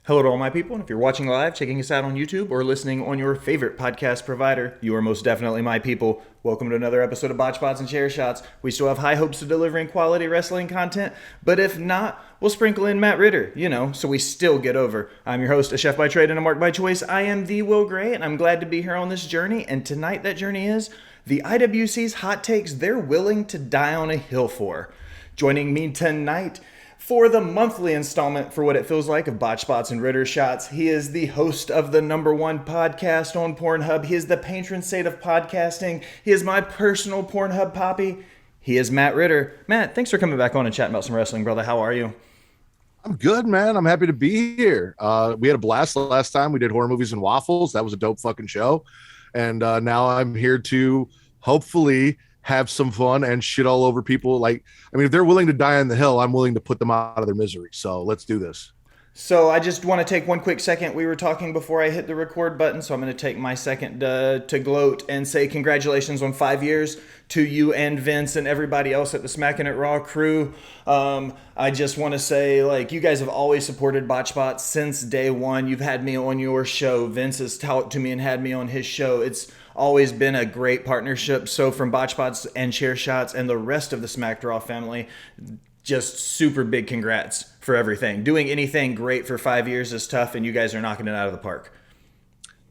Hello to all my people, and if you're watching live, checking us out on YouTube, or listening on your favorite podcast provider, you are most definitely my people. Welcome to another episode of Botched and Chair Shots. We still have high hopes of delivering quality wrestling content, but if not, we'll sprinkle in Matt Ritter, so we still get over. I'm your host, a chef by trade and a mark by choice. I am the Will Gray, and I'm glad to be here on this journey, and tonight that journey is the IWC's hot takes they're willing to die on a hill for. Joining me tonight for the monthly installment for what it feels like of Botch Spots and Ritter Shots. He is the host of the #1 podcast on Pornhub. He is the patron saint of podcasting. He is my personal Pornhub poppy. He is Matt Ritter. Matt, thanks for coming back on and chatting about some wrestling, brother. How are you? I'm good, man. I'm happy to be here. We had a blast last time. We did horror movies and waffles. That was a dope fucking show. And now I'm here to hopefully have some fun and shit all over people. If they're willing to die on the hill, I'm willing to put them out of their misery. So let's do this. So I just want to take one quick second. We were talking before I hit the record button, so I'm going to take my second to gloat and say congratulations on 5 years to you and Vince and everybody else at the Smackin' It Raw crew. I just want to say, you guys have always supported Botchbot since day one. You've had me on your show. Vince has talked to me and had me on his show. It's always been a great partnership. So from Botchbots and Chair Shots and the rest of the Smack Raw family, just super big congrats for everything. Doing anything great for 5 years is tough, and you guys are knocking it out of the park.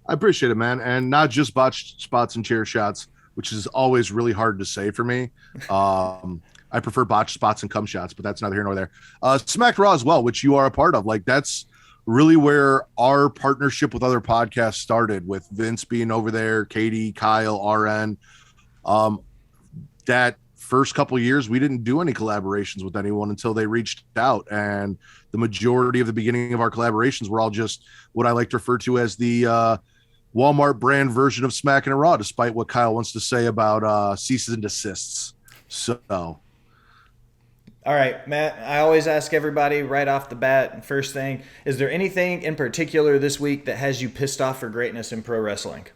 I appreciate it, man. And not just Botched Spots and Chair Shots, which is always really hard to say for me. I prefer Botched Spots and Cum Shots, but that's neither here nor there. Smack Raw as well, which you are a part of. That's really where our partnership with other podcasts started, with Vince being over there, Katie, Kyle, RN. That first couple of years, we didn't do any collaborations with anyone until they reached out. And the majority of the beginning of our collaborations were all just what I like to refer to as the Walmart brand version of Smackin' It Raw, despite what Kyle wants to say about ceases and desists. So... All right, Matt, I always ask everybody right off the bat, first thing, is there anything in particular this week that has you pissed off for greatness in pro wrestling?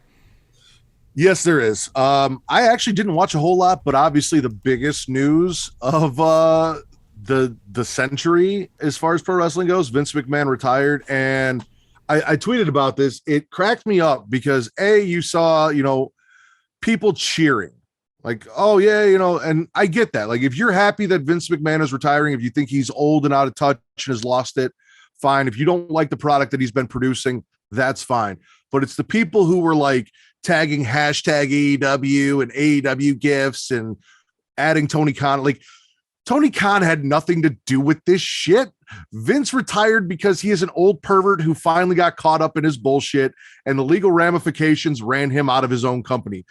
Yes, there is. I actually didn't watch a whole lot, but obviously the biggest news of the century as far as pro wrestling goes, Vince McMahon retired. And I tweeted about this. It cracked me up because you saw, people cheering. Oh yeah, and I get that. If you're happy that Vince McMahon is retiring, if you think he's old and out of touch and has lost it, fine. If you don't like the product that he's been producing, that's fine. But it's the people who were tagging hashtag AEW and AEW gifts and adding Tony Khan. Tony Khan had nothing to do with this shit. Vince retired because he is an old pervert who finally got caught up in his bullshit, and the legal ramifications ran him out of his own company.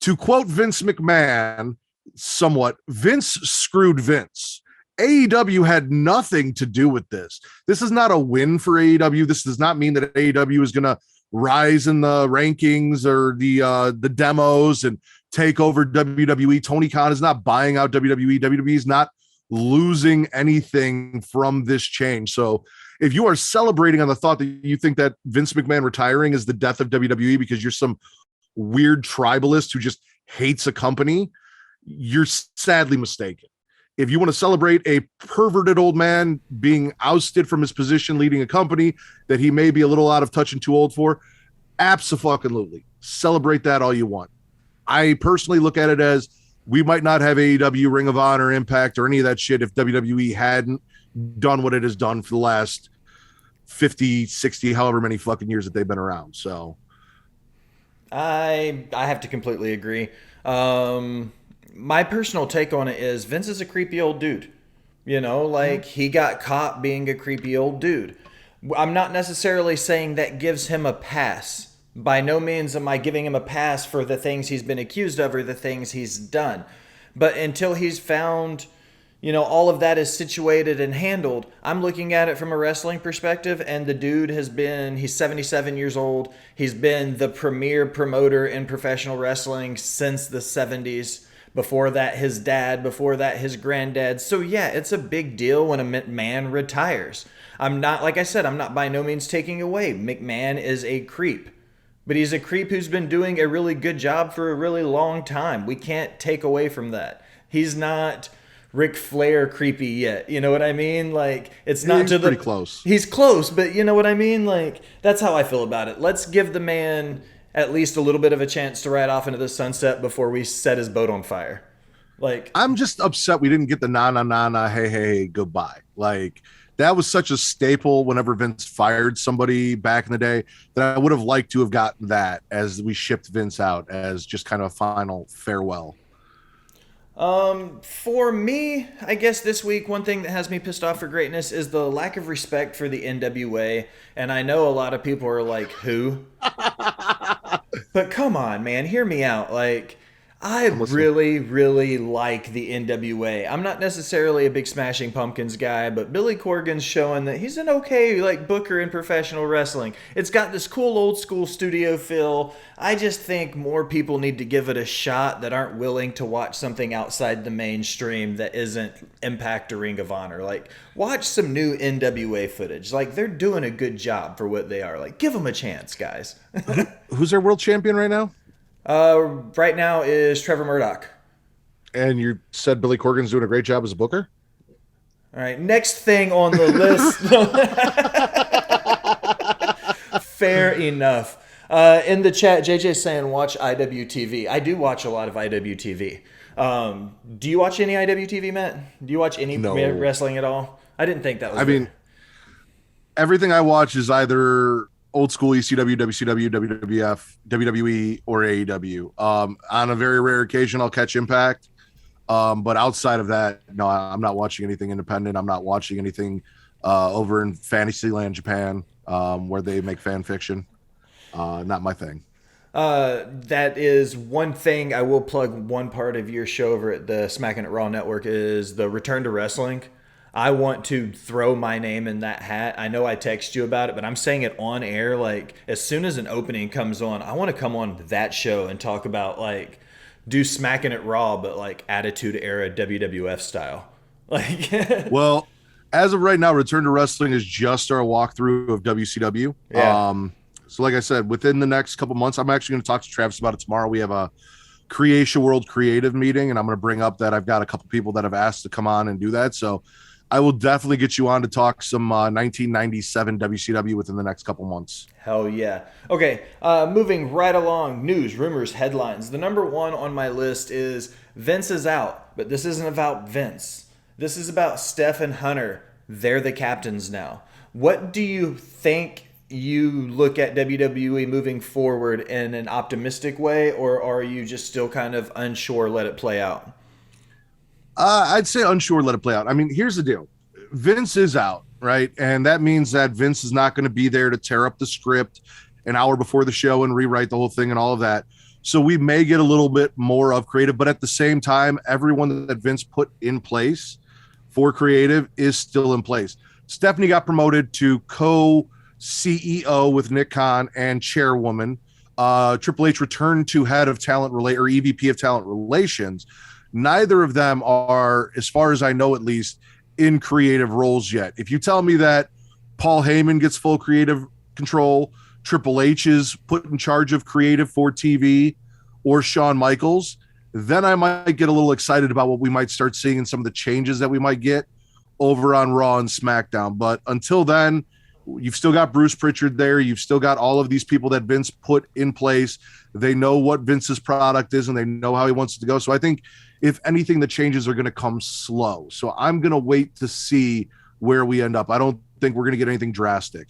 To quote Vince McMahon somewhat, Vince screwed Vince. AEW had nothing to do with this. This is not a win for AEW. This does not mean that AEW is going to rise in the rankings or the demos and take over WWE. Tony Khan is not buying out WWE. WWE is not losing anything from this change. So if you are celebrating on the thought that you think that Vince McMahon retiring is the death of WWE because you're some weird tribalist who just hates a company, you're sadly mistaken. If you want to celebrate a perverted old man being ousted from his position leading a company that he may be a little out of touch and too old for, abso-fucking-lutely celebrate that all you want. I personally look at it as we might not have AEW, Ring of Honor, Impact, or any of that shit if WWE hadn't done what it has done for the last 50, 60, however many fucking years that they've been around. So I have to completely agree. My personal take on it is Vince is a creepy old dude. He got caught being a creepy old dude. I'm not necessarily saying that gives him a pass. By no means am I giving him a pass for the things he's been accused of or the things he's done. But until he's found, all of that is situated and handled, I'm looking at it from a wrestling perspective, and the dude he's 77 years old. He's been the premier promoter in professional wrestling since the 70s. Before that, his dad. Before that, his granddad. So yeah, it's a big deal when a McMahon retires. I'm not by no means taking away. McMahon is a creep. But he's a creep who's been doing a really good job for a really long time. We can't take away from that. He's not Ric Flair creepy yet. You know what I mean? Like, it's not He's to the. pretty close. He's close, but you know what I mean? Like, that's how I feel about it. Let's give the man at least a little bit of a chance to ride off into the sunset before we set his boat on fire. Like, I'm just upset we didn't get the na hey hey goodbye. Like that was such a staple whenever Vince fired somebody back in the day that I would have liked to have gotten that as we shipped Vince out as just kind of a final farewell. for me, I guess this week, one thing that has me pissed off for greatness is the lack of respect for the NWA. And I know a lot of people are like, who? But come on, man, hear me out. Like, I really, really like the NWA. I'm not necessarily a big Smashing Pumpkins guy, but Billy Corgan's showing that he's an okay like booker in professional wrestling. It's got this cool old school studio feel. I just think more people need to give it a shot that aren't willing to watch something outside the mainstream that isn't Impact or Ring of Honor. Like, watch some new NWA footage. Like, they're doing a good job for what they are. Like, give them a chance, guys. Who's their world champion right now? Right now is Trevor Murdoch. And you said Billy Corgan's doing a great job as a booker? All right, next thing on the list. Fair enough. In the chat, JJ saying watch IWTV. I do watch a lot of IWTV. Do you watch any IWTV, Matt? Do you watch any wrestling at all? I didn't think that was. I mean, everything I watch is either old school ECW, WCW, WWF, WWE, or AEW. On a very rare occasion, I'll catch Impact. But outside of that, no, I'm not watching anything independent. I'm not watching anything over in Fantasyland, Japan, where they make fan fiction. Not my thing. That is one thing I will plug. One part of your show over at the Smackin' It Raw Network is the Return to Wrestling. I want to throw my name in that hat. I know I text you about it, but I'm saying it on air. Like, as soon as an opening comes on, I want to come on that show and talk about, like, do Smacking It Raw, but, like, Attitude Era WWF style. Like, well, as of right now, Return to Wrestling is just our walkthrough of WCW. Yeah. So like I said, within the next couple months, I'm actually going to talk to Travis about it tomorrow. We have a Creation World Creative meeting, and I'm going to bring up that I've got a couple people that have asked to come on and do that. So I will definitely get you on to talk some 1997 WCW within the next couple months. Hell yeah. Okay, moving right along. News, rumors, headlines. The number one on my list is Vince is out, but this isn't about Vince. This is about Steph and Hunter. They're the captains now. What do you think you look at WWE moving forward in an optimistic way, or are you just still kind of unsure, let it play out? I'd say unsure, let it play out. I mean, here's the deal. Vince is out, right? And that means that Vince is not going to be there to tear up the script an hour before the show and rewrite the whole thing and all of that. So we may get a little bit more of creative, but at the same time, everyone that Vince put in place for creative is still in place. Stephanie got promoted to co-CEO with Nick Khan and chairwoman. Triple H returned to head of talent or EVP of talent relations. Neither of them are, as far as I know, at least, in creative roles yet. If you tell me that Paul Heyman gets full creative control, Triple H is put in charge of creative for TV, or Shawn Michaels, then I might get a little excited about what we might start seeing in some of the changes that we might get over on Raw and SmackDown. But until then, you've still got Bruce Pritchard there. You've still got all of these people that Vince put in place. They know what Vince's product is and they know how he wants it to go. So I think if anything, the changes are going to come slow. So I'm going to wait to see where we end up. I don't think we're going to get anything drastic.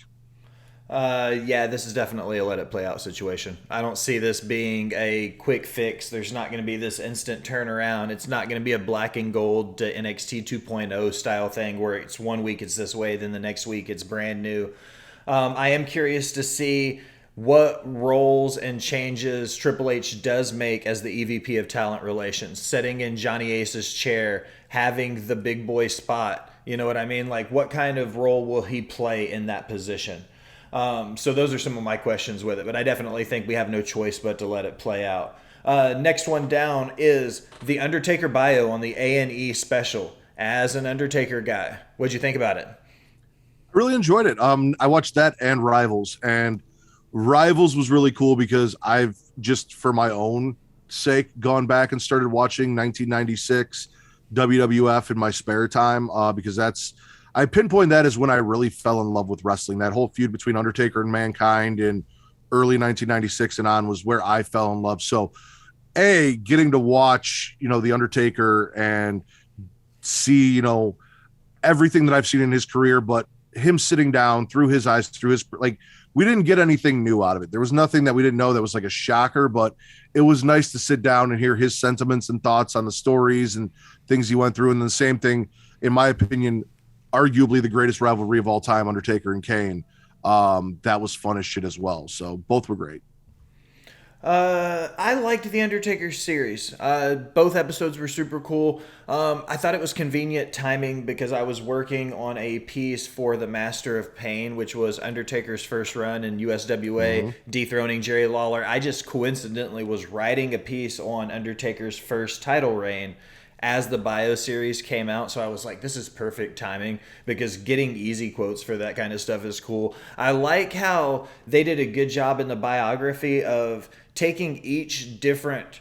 Yeah, this is definitely a let it play out situation. I don't see this being a quick fix. There's not going to be this instant turnaround. It's not going to be a black and gold to NXT 2.0 style thing where it's 1 week it's this way, then the next week it's brand new. I am curious to see what roles and changes Triple H does make as the EVP of Talent Relations, sitting in Johnny Ace's chair, having the big boy spot. You know what I mean? Like, what kind of role will he play in that position? So those are some of my questions with it, but I definitely think we have no choice but to let it play out. Next one down is the Undertaker bio on the A&E special. As an Undertaker guy, what'd you think about it? I really enjoyed it. I watched that and Rivals, and Rivals was really cool because I've just, for my own sake, gone back and started watching 1996 WWF in my spare time, because I pinpoint that as when I really fell in love with wrestling. That whole feud between Undertaker and Mankind in early 1996 and on was where I fell in love. So, getting to watch, the Undertaker and see, everything that I've seen in his career, but him sitting down through his eyes, through his, like, we didn't get anything new out of it. There was nothing that we didn't know that was like a shocker, but it was nice to sit down and hear his sentiments and thoughts on the stories and things he went through. And the same thing, in my opinion, arguably the greatest rivalry of all time, Undertaker and Kane. That was fun as shit as well. So both were great. I liked the Undertaker series. Both episodes were super cool. I thought it was convenient timing because I was working on a piece for the Master of Pain, which was Undertaker's first run in USWA, dethroning Jerry Lawler. I just coincidentally was writing a piece on Undertaker's first title reign as the bio series came out. So I was like, this is perfect timing because getting easy quotes for that kind of stuff is cool. I like how they did a good job in the biography of taking each different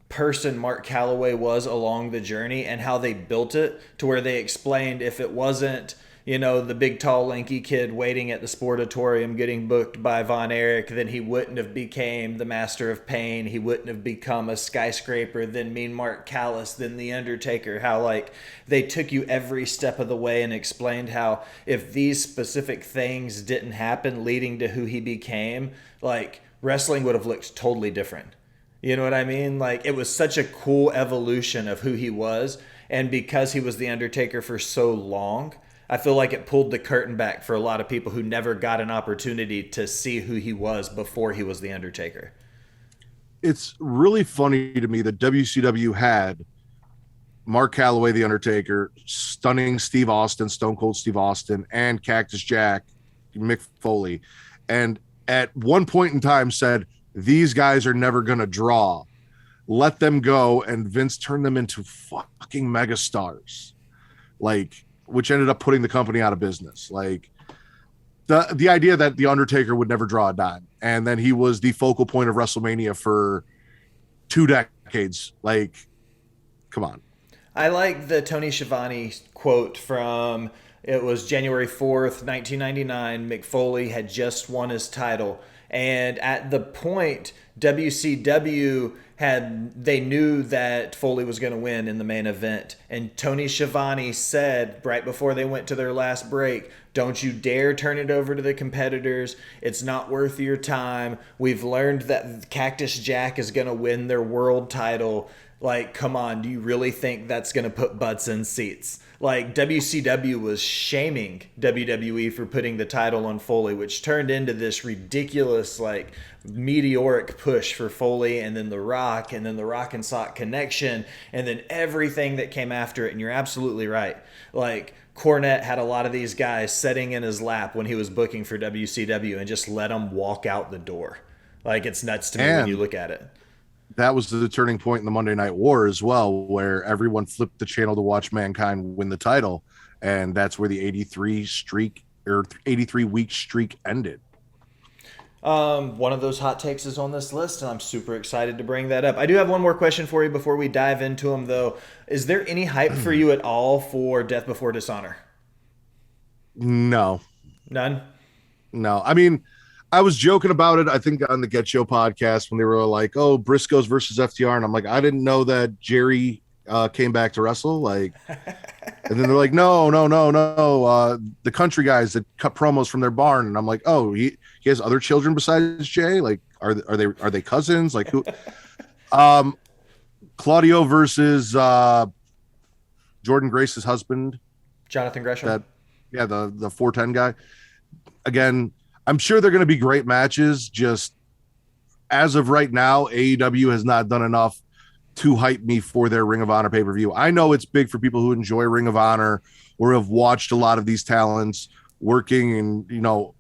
person Mark Calloway was along the journey and how they built it to where they explained if it wasn't, the big, tall, lanky kid waiting at the Sportatorium getting booked by Von Erich, then he wouldn't have became the Master of Pain. He wouldn't have become a skyscraper, then Mean Mark Callis, then The Undertaker. How, like, they took you every step of the way and explained how if these specific things didn't happen leading to who he became, like, wrestling would have looked totally different. You know what I mean? Like, it was such a cool evolution of who he was. And because he was The Undertaker for so long, I feel like it pulled the curtain back for a lot of people who never got an opportunity to see who he was before he was The Undertaker. It's really funny to me that WCW had Mark Calloway, The Undertaker, stunning Steve Austin, Stone Cold Steve Austin, and Cactus Jack, Mick Foley. And at one point in time said, these guys are never going to draw. Let them go. And Vince turned them into fucking megastars. Like, which ended up putting the company out of business. Like, the idea that The Undertaker would never draw a dime. And then he was the focal point of WrestleMania for 2 decades. Like, come on. I like the Tony Schiavone quote from, it was January 4th, 1999. Mick Foley had just won his title. And at the point, WCW they knew that Foley was going to win in the main event. And Tony Schiavone said right before they went to their last break, don't you dare turn it over to the competitors. It's not worth your time. We've learned that Cactus Jack is going to win their world title. Like, come on, do you really think that's going to put butts in seats? Like, WCW was shaming WWE for putting the title on Foley, which turned into this ridiculous, like, meteoric push for Foley, and then The Rock, and then the Rock and Sock connection, and then everything that came after it. And you're absolutely right. Like, Cornette had a lot of these guys sitting in his lap when he was booking for WCW and just let them walk out the door. Like, it's nuts to me when you look at it. That was the turning point in the Monday Night War as well, where everyone flipped the channel to watch Mankind win the title. And that's where the 83 week streak ended. One of those hot takes is on this list, and I'm super excited to bring that up. I do have one more question for you before we dive into them, though. Is there any hype for you at all for Death Before Dishonor? No. None? No. I mean, I was joking about it, I think, on the Get Show podcast when they were like, oh, Briscoes versus FTR. And I'm like, I didn't know that Jerry came back to wrestle. Like, and then they're like, no. The country guys that cut promos from their barn. And I'm like, oh, he has other children besides Jay? Like, are they cousins? Like, who? Claudio versus Jordan Grace's husband. Jonathan Gresham. The 410 guy. Again, I'm sure they're going to be great matches. Just as of right now, AEW has not done enough to hype me for their Ring of Honor pay-per-view. I know it's big for people who enjoy Ring of Honor or have watched a lot of these talents working. And,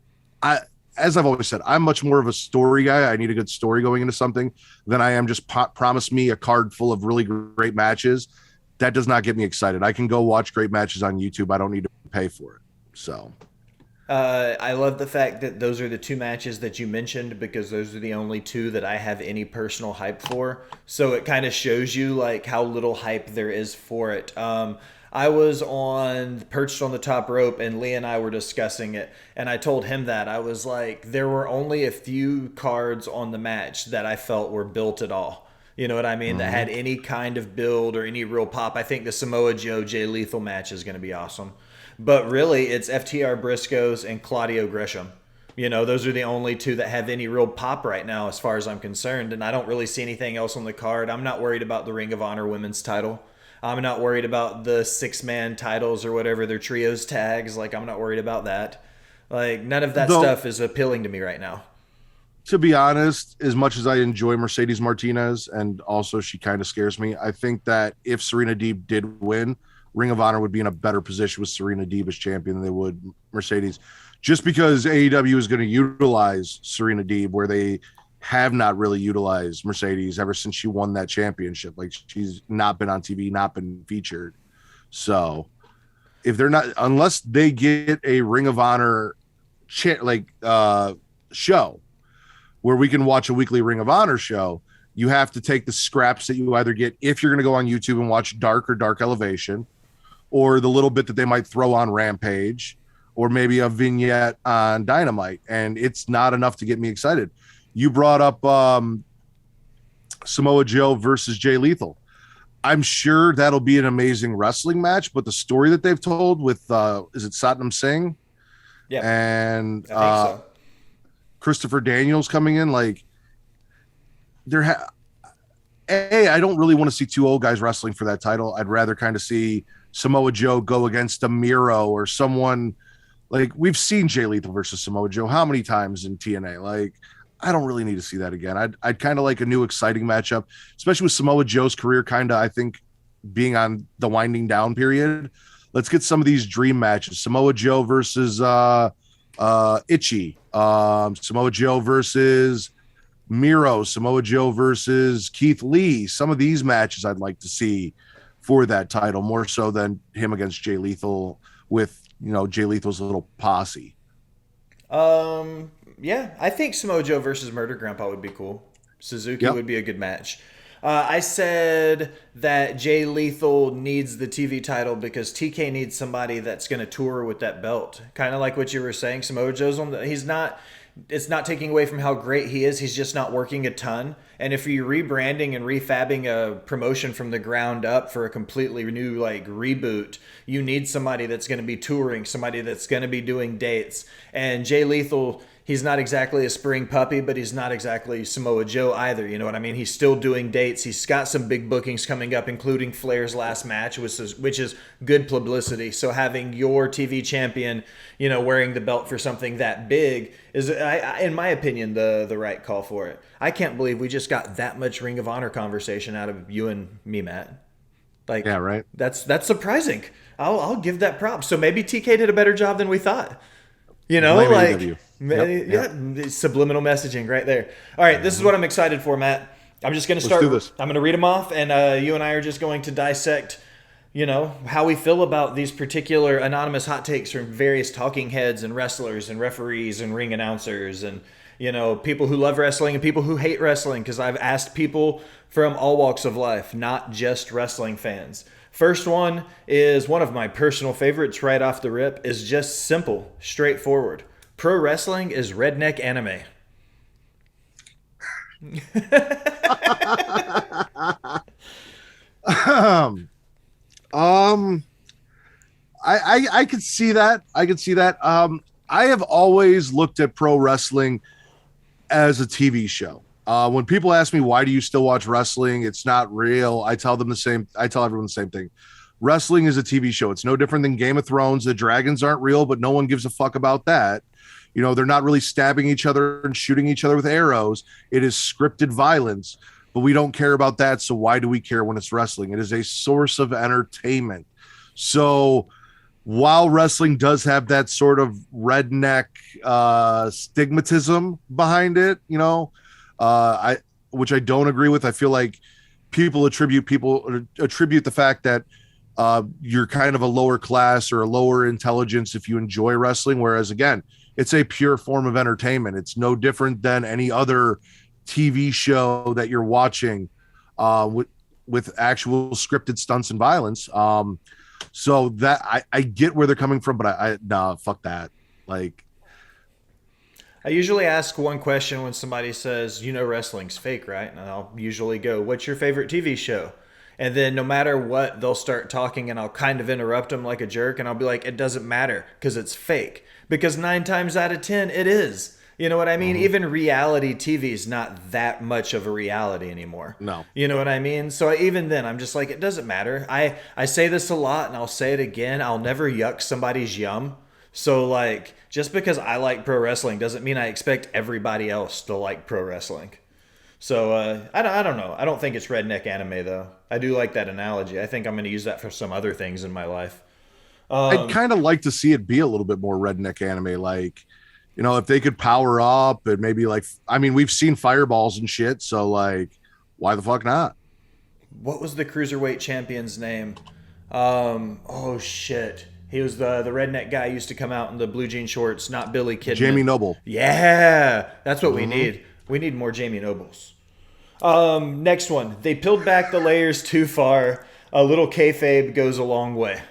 as I've always said, I'm much more of a story guy. I need a good story going into something than I am just promise me a card full of really great matches. That does not get me excited. I can go watch great matches on YouTube. I don't need to pay for it. So... I love the fact that those are the two matches that you mentioned because those are the only two that I have any personal hype for. So it kind of shows you like how little hype there is for it. I was on perched on the top rope and Lee and I were discussing it and I told him that I was like there were only a few cards on the match that I felt were built at all. You know what I mean? That had any kind of build or any real pop. I think the Samoa Joe Jay Lethal match is going to be awesome. But really, it's FTR Briscoes and Claudio Gresham. You know, those are the only two that have any real pop right now, as far as I'm concerned. And I don't really see anything else on the card. I'm not worried about the Ring of Honor women's title. I'm not worried about the 6-man titles or whatever their trios tags. Like, I'm not worried about that. Like, none of that stuff is appealing to me right now. To be honest, as much as I enjoy Mercedes Martinez and also she kind of scares me, I think that if Serena Deeb did win, Ring of Honor would be in a better position with Serena Deeb as champion than they would Mercedes, just because AEW is going to utilize Serena Deeb where they have not really utilized Mercedes ever since she won that championship. Like she's not been on TV, not been featured. So if they're not, unless they get a Ring of Honor show where we can watch a weekly Ring of Honor show, you have to take the scraps that you either get if you're going to go on YouTube and watch Dark or Dark Elevation, or the little bit that they might throw on Rampage, or maybe a vignette on Dynamite. And it's not enough to get me excited. You brought up Samoa Joe versus Jay Lethal. I'm sure that'll be an amazing wrestling match, but the story that they've told with, is it Satnam Singh? Yeah. And I think so. Christopher Daniels coming in, like I don't really want to see two old guys wrestling for that title. I'd rather kind of see Samoa Joe go against a Miro or someone. Like we've seen Jay Lethal versus Samoa Joe how many times in TNA? Like I don't really need to see that again. I'd kind of like a new exciting matchup, especially with Samoa Joe's career kind of, I think, being on the winding down period. Let's get some of these dream matches. Samoa Joe versus Itchy, Samoa Joe versus Miro, Samoa Joe versus Keith Lee. Some of these matches I'd like to see for that title, more so than him against Jay Lethal with, you know, Jay Lethal's little posse. Yeah, I think Samoa Joe versus Murder Grandpa would be cool. Suzuki would be a good match. I said that Jay Lethal needs the TV title because TK needs somebody that's going to tour with that belt. Kind of like what you were saying. Samoa Joe's he's not, it's not taking away from how great he is. He's just not working a ton. And if you're rebranding and refabbing a promotion from the ground up for a completely new like reboot, you need somebody that's going to be touring, somebody that's going to be doing dates. And Jay Lethal, he's not exactly a spring puppy, but he's not exactly Samoa Joe either. You know what I mean? He's still doing dates. He's got some big bookings coming up, including Flair's last match, which is good publicity. So having your TV champion, you know, wearing the belt for something that big is, in my opinion, the right call for it. I can't believe we just got that much Ring of Honor conversation out of you and me, Matt. Like, yeah, right. That's surprising. I'll give that props. So maybe TK did a better job than we thought. You know, like, subliminal messaging right there. All right, this is what I'm excited for, Matt. I'm just going to start. Let's do this. I'm going to read them off, and you and I are just going to dissect, you know, how we feel about these particular anonymous hot takes from various talking heads and wrestlers and referees and ring announcers and, you know, people who love wrestling and people who hate wrestling, because I've asked people from all walks of life, not just wrestling fans. First one is one of my personal favorites right off the rip, is just simple, straightforward. Pro wrestling is redneck anime. I could see that. I could see that. I have always looked at pro wrestling as a TV show. When people ask me, why do you still watch wrestling? It's not real. I tell everyone the same thing. Wrestling is a TV show. It's no different than Game of Thrones. The dragons aren't real, but no one gives a fuck about that. You know, they're not really stabbing each other and shooting each other with arrows. It is scripted violence, but we don't care about that. So why do we care when it's wrestling? It is a source of entertainment. So while wrestling does have that sort of redneck stigmatism behind it, you know, which I don't agree with. I feel like people attribute the fact that you're kind of a lower class or a lower intelligence if you enjoy wrestling. Whereas again, it's a pure form of entertainment. It's no different than any other TV show that you're watching with actual scripted stunts and violence. So that I get where they're coming from, but nah, fuck that. Like, I usually ask one question when somebody says, you know, wrestling's fake, right? And I'll usually go, what's your favorite TV show? And then no matter what, they'll start talking and I'll kind of interrupt them like a jerk. And I'll be like, it doesn't matter because it's fake. Because 9 times out of 10, it is. You know what I mean? Even reality TV is not that much of a reality anymore. no. You know what I mean? So even then, I'm just like, it doesn't matter. I say this a lot and I'll say it again. I'll never yuck somebody's yum. So, like, just because I like pro wrestling doesn't mean I expect everybody else to like pro wrestling. So, I don't know. I don't think it's redneck anime, though. I do like that analogy. I think I'm going to use that for some other things in my life. I'd kind of like to see it be a little bit more redneck anime. Like, you know, if they could power up and maybe like, I mean, we've seen fireballs and shit. So, like, why the fuck not? What was the cruiserweight champion's name? Oh, shit. He was the redneck guy who used to come out in the blue jean shorts, not Billy Kidman. Jamie Noble. Yeah, that's what we need. We need more Jamie Nobles. Next one. They peeled back the layers too far. A little kayfabe goes a long way.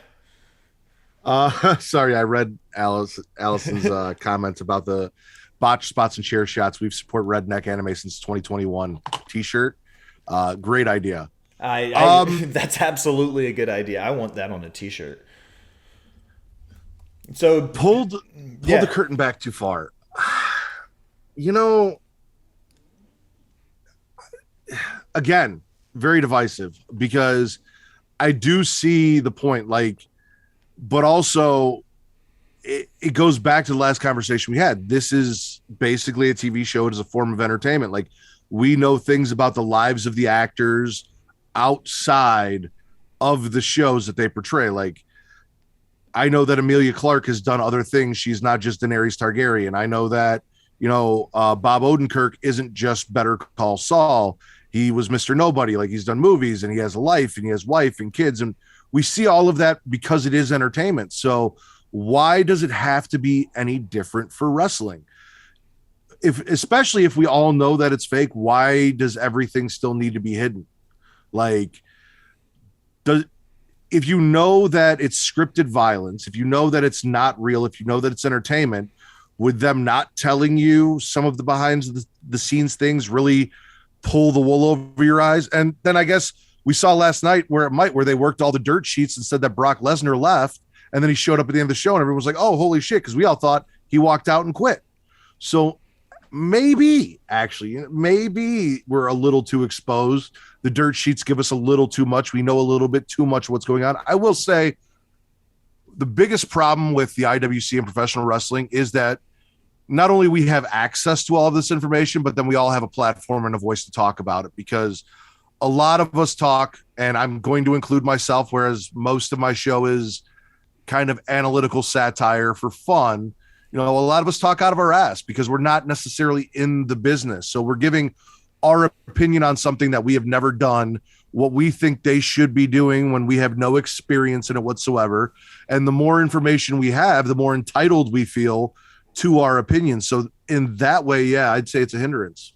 Sorry, I read Allison's comments about the botched spots and chair shots. We've supported redneck anime since 2021 t-shirt. Great idea. That's absolutely a good idea. I want that on a t-shirt. So Pulled the curtain back too far. You know, again, very divisive because I do see the point, like, but also it goes back to the last conversation we had. This is basically a TV show. It is a form of entertainment. Like, we know things about the lives of the actors outside of the shows that they portray. Like, I know that Emilia Clarke has done other things. She's not just Daenerys Targaryen. I know that, you know, Bob Odenkirk isn't just Better Call Saul. He was Mr. Nobody. Like, he's done movies and he has a life and he has wife and kids. And we see all of that because it is entertainment. So why does it have to be any different for wrestling? Especially if we all know that it's fake, why does everything still need to be hidden? Like, if you know that it's scripted violence, if you know that it's not real, if you know that it's entertainment, would them not telling you some of the behind the scenes things really pull the wool over your eyes? And then I guess we saw last night where they worked all the dirt sheets and said that Brock Lesnar left, and then he showed up at the end of the show and everyone was like, oh, holy shit, because we all thought he walked out and quit. So maybe we're a little too exposed. The dirt sheets give us a little too much. We know a little bit too much of what's going on. I will say the biggest problem with the IWC and professional wrestling is that not only we have access to all of this information, but then we all have a platform and a voice to talk about it, because a lot of us talk, and I'm going to include myself, whereas most of my show is kind of analytical satire for fun. You know, a lot of us talk out of our ass because we're not necessarily in the business. So we're giving our opinion on something that we have never done, what we think they should be doing when we have no experience in it whatsoever. And the more information we have, the more entitled we feel to our opinions. So in that way, yeah, I'd say it's a hindrance.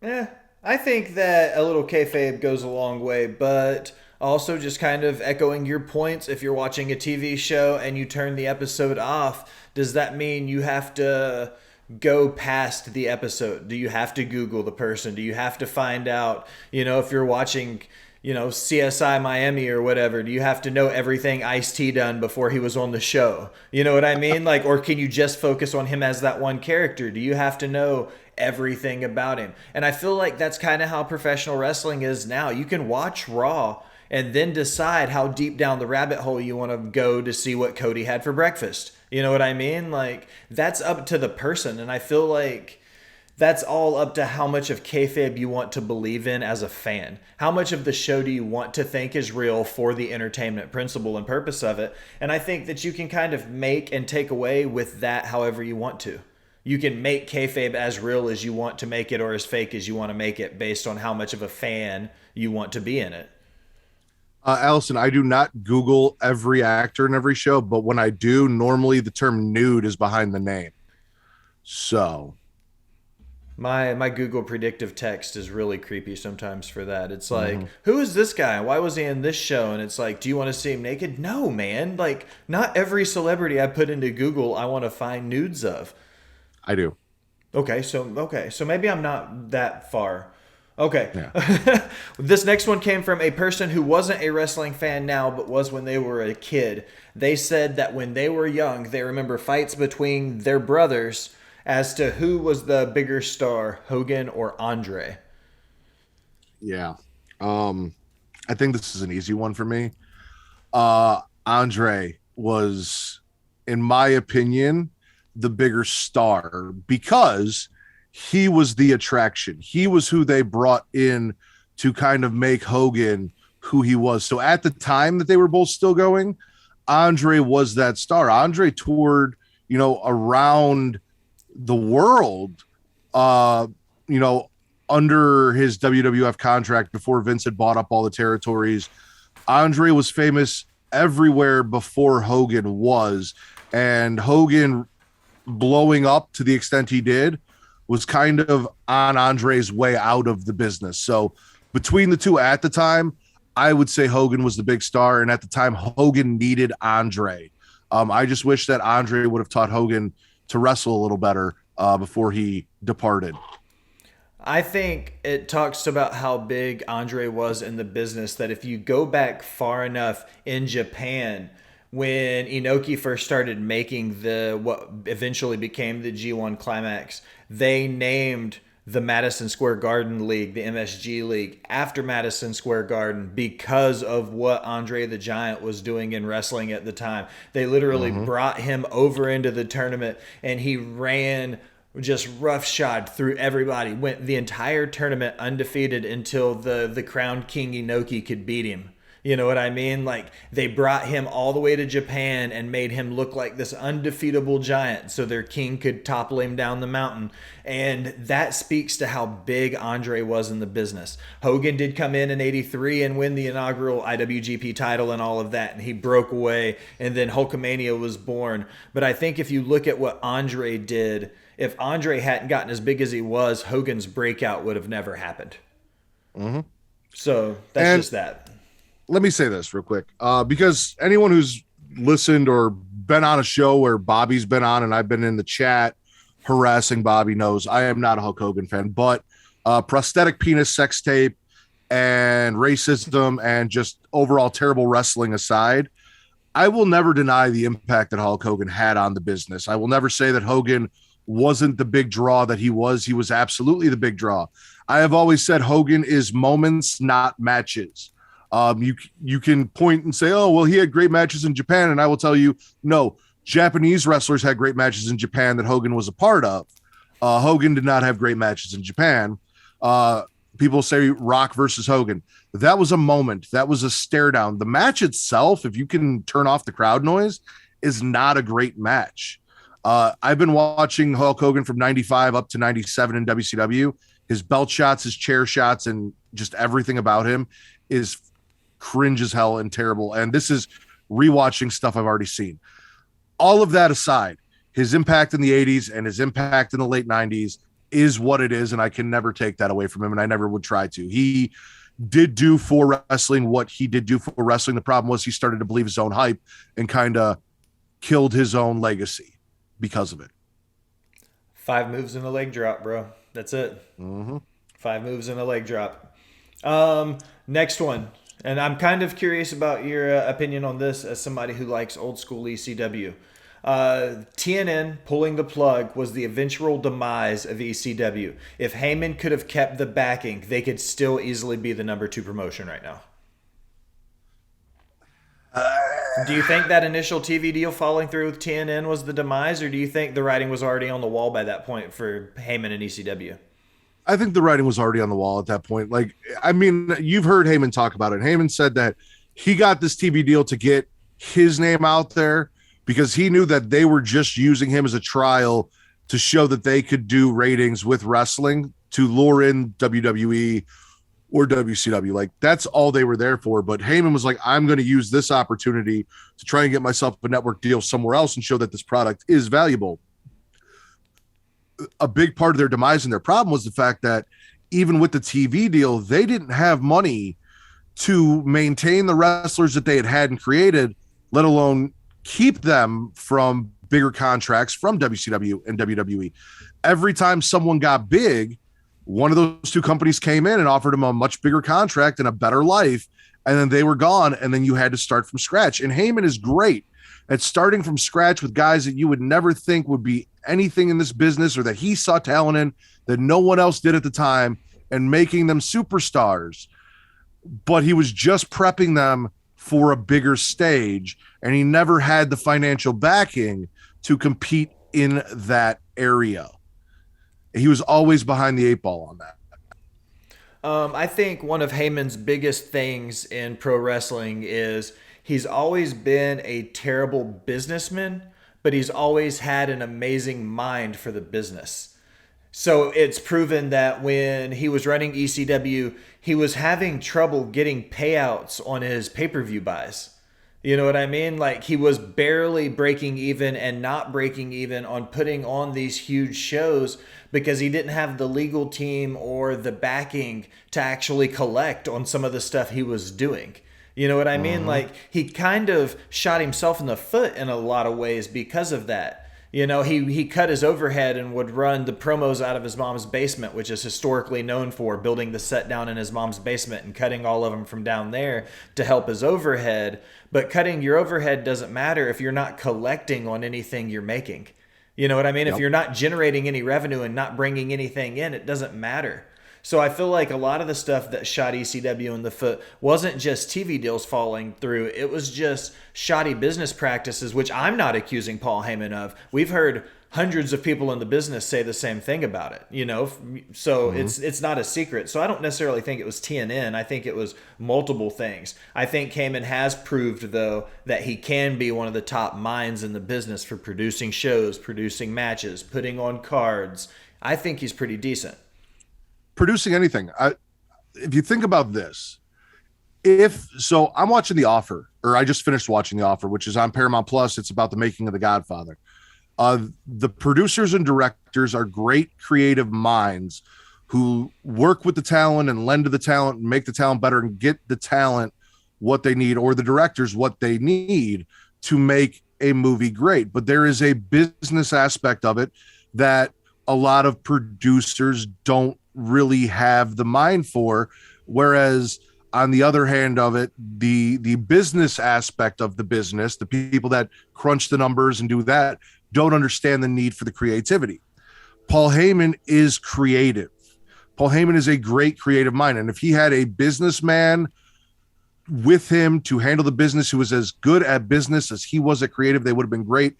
Yeah, I think that a little kayfabe goes a long way, but also just kind of echoing your points. If you're watching a TV show and you turn the episode off, does that mean you have to go past the episode? Do you have to Google the person? Do you have to find out, you know, if you're watching, you know, CSI Miami or whatever, do you have to know everything Ice-T done before he was on the show? You know what I mean? Like, or can you just focus on him as that one character? Do you have to know everything about him? And I feel like that's kind of how professional wrestling is now. You can watch Raw and then decide how deep down the rabbit hole you want to go to see what Cody had for breakfast. You know what I mean? Like, that's up to the person. And I feel like that's all up to how much of kayfabe you want to believe in as a fan. How much of the show do you want to think is real for the entertainment principle and purpose of it? And I think that you can kind of make and take away with that however you want to. You can make kayfabe as real as you want to make it or as fake as you want to make it based on how much of a fan you want to be in it. Allison, I do not Google every actor in every show, but when I do, normally the term nude is behind the name. So, My Google predictive text is really creepy sometimes for that. It's like, mhm, who is this guy? Why was he in this show? And it's like, do you want to see him naked? No, man. Like, not every celebrity I put into Google I want to find nudes of. I do. Okay, so maybe I'm not that far. Okay. Yeah. This next one came from a person who wasn't a wrestling fan now, but was when they were a kid. They said that when they were young, they remember fights between their brothers as to who was the bigger star, Hogan or Andre. Yeah. Um, I think this is an easy one for me. Andre was, in my opinion, the bigger star because he was the attraction. He was who they brought in to kind of make Hogan who he was. So at the time that they were both still going, Andre was that star. Andre toured, around the world, uh, you know, under his WWF contract before Vince had bought up all the territories. Andre was famous everywhere before Hogan was, and Hogan blowing up to the extent he did was kind of on Andre's way out of the business. So between the two at the time, I would say Hogan was the big star, and at the time Hogan needed Andre. I just wish that Andre would have taught Hogan to wrestle a little better before he departed. I think it talks about how big Andre was in the business that if you go back far enough in Japan, when Inoki first started making the what eventually became the G1 Climax, they named the Madison Square Garden League, the MSG League, after Madison Square Garden because of what Andre the Giant was doing in wrestling at the time. They literally brought him over into the tournament and he ran just roughshod through everybody, went the entire tournament undefeated until the crowned king Inoki could beat him. You know what I mean? Like, they brought him all the way to Japan and made him look like this undefeatable giant so their king could topple him down the mountain. And that speaks to how big Andre was in the business. Hogan did come in '83 and win the inaugural IWGP title and all of that, and he broke away, and then Hulkamania was born. But I think if you look at what Andre did, if Andre hadn't gotten as big as he was, Hogan's breakout would have never happened. So that's just that. Let me say this real quick, because anyone who's listened or been on a show where Bobby's been on and I've been in the chat harassing Bobby knows I am not a Hulk Hogan fan, but prosthetic penis sex tape and racism and just overall terrible wrestling aside, I will never deny the impact that Hulk Hogan had on the business. I will never say that Hogan wasn't the big draw that he was. He was absolutely the big draw. I have always said Hogan is moments, not matches. You can point and say, oh, well, he had great matches in Japan. And I will tell you, no, Japanese wrestlers had great matches in Japan that Hogan was a part of. Hogan did not have great matches in Japan. People say Rock versus Hogan. That was a moment. That was a stare down. The match itself, if you can turn off the crowd noise, is not a great match. I've been watching Hulk Hogan from 95 up to 97 in WCW. His belt shots, his chair shots, and just everything about him is cringe as hell and terrible. And this is rewatching stuff I've already seen. All of that aside, his impact in the 80s and his impact in the late 90s is what it is, and I can never take that away from him, and I never would try to. He did do for wrestling what he did do for wrestling. The problem was he started to believe his own hype and kind of killed his own legacy because of it. 5 moves in a leg drop, bro. That's it. 5 moves in a leg drop. Next one. And I'm kind of curious about your opinion on this as somebody who likes old school ECW. TNN pulling the plug was the eventual demise of ECW. If Heyman could have kept the backing, they could still easily be the number 2 promotion right now. Do you think that initial TV deal falling through with TNN was the demise, or do you think the writing was already on the wall by that point for Heyman and ECW? I think the writing was already on the wall at that point. Like, I mean, you've heard Heyman talk about it. Heyman said that he got this TV deal to get his name out there because he knew that they were just using him as a trial to show that they could do ratings with wrestling to lure in WWE or WCW. Like that's all they were there for. But Heyman was like, I'm going to use this opportunity to try and get myself a network deal somewhere else and show that this product is valuable. A big part of their demise and their problem was the fact that even with the TV deal, they didn't have money to maintain the wrestlers that they had and created, let alone keep them from bigger contracts from WCW and WWE. Every time someone got big, one of those two companies came in and offered them a much bigger contract and a better life, and then they were gone, and then you had to start from scratch. And Heyman is great at starting from scratch with guys that you would never think would be anything in this business, or that he saw talent in that no one else did at the time, and making them superstars. But he was just prepping them for a bigger stage, and he never had the financial backing to compete in that area. He was always behind the 8 ball on that. I think one of Heyman's biggest things in pro wrestling is he's always been a terrible businessman, but he's always had an amazing mind for the business. So it's proven that when he was running ECW, he was having trouble getting payouts on his pay-per-view buys. You know what I mean? Like he was barely breaking even and not breaking even on putting on these huge shows because he didn't have the legal team or the backing to actually collect on some of the stuff he was doing. You know what I mean? Like he kind of shot himself in the foot in a lot of ways because of that. You know, he cut his overhead and would run the promos out of his mom's basement, which is historically known for building the set down in his mom's basement and cutting all of them from down there to help his overhead. But cutting your overhead doesn't matter if you're not collecting on anything you're making. You know what I mean? Yep. If you're not generating any revenue and not bringing anything in, it doesn't matter. So I feel like a lot of the stuff that shot ECW in the foot wasn't just TV deals falling through. It was just shoddy business practices, which I'm not accusing Paul Heyman of. We've heard hundreds of people in the business say the same thing about it, you know? So it's not a secret. So I don't necessarily think it was TNN. I think it was multiple things. I think Heyman has proved, though, that he can be one of the top minds in the business for producing shows, producing matches, putting on cards. I think he's pretty decent. Producing anything. If you think about this, I'm watching The Offer, or I just finished watching The Offer, which is on Paramount Plus. It's about the making of The Godfather. The producers and directors are great creative minds who work with the talent and lend to the talent and make the talent better and get the talent what they need, or the directors what they need to make a movie great. But there is a business aspect of it that a lot of producers don't really have the mind for, whereas on the other hand of it, the business aspect of the business, the people that crunch the numbers and do that, don't understand the need for the creativity. Paul Heyman is creative. Paul Heyman is a great creative mind, and if he had a businessman with him to handle the business who was as good at business as he was at creative, they would have been great.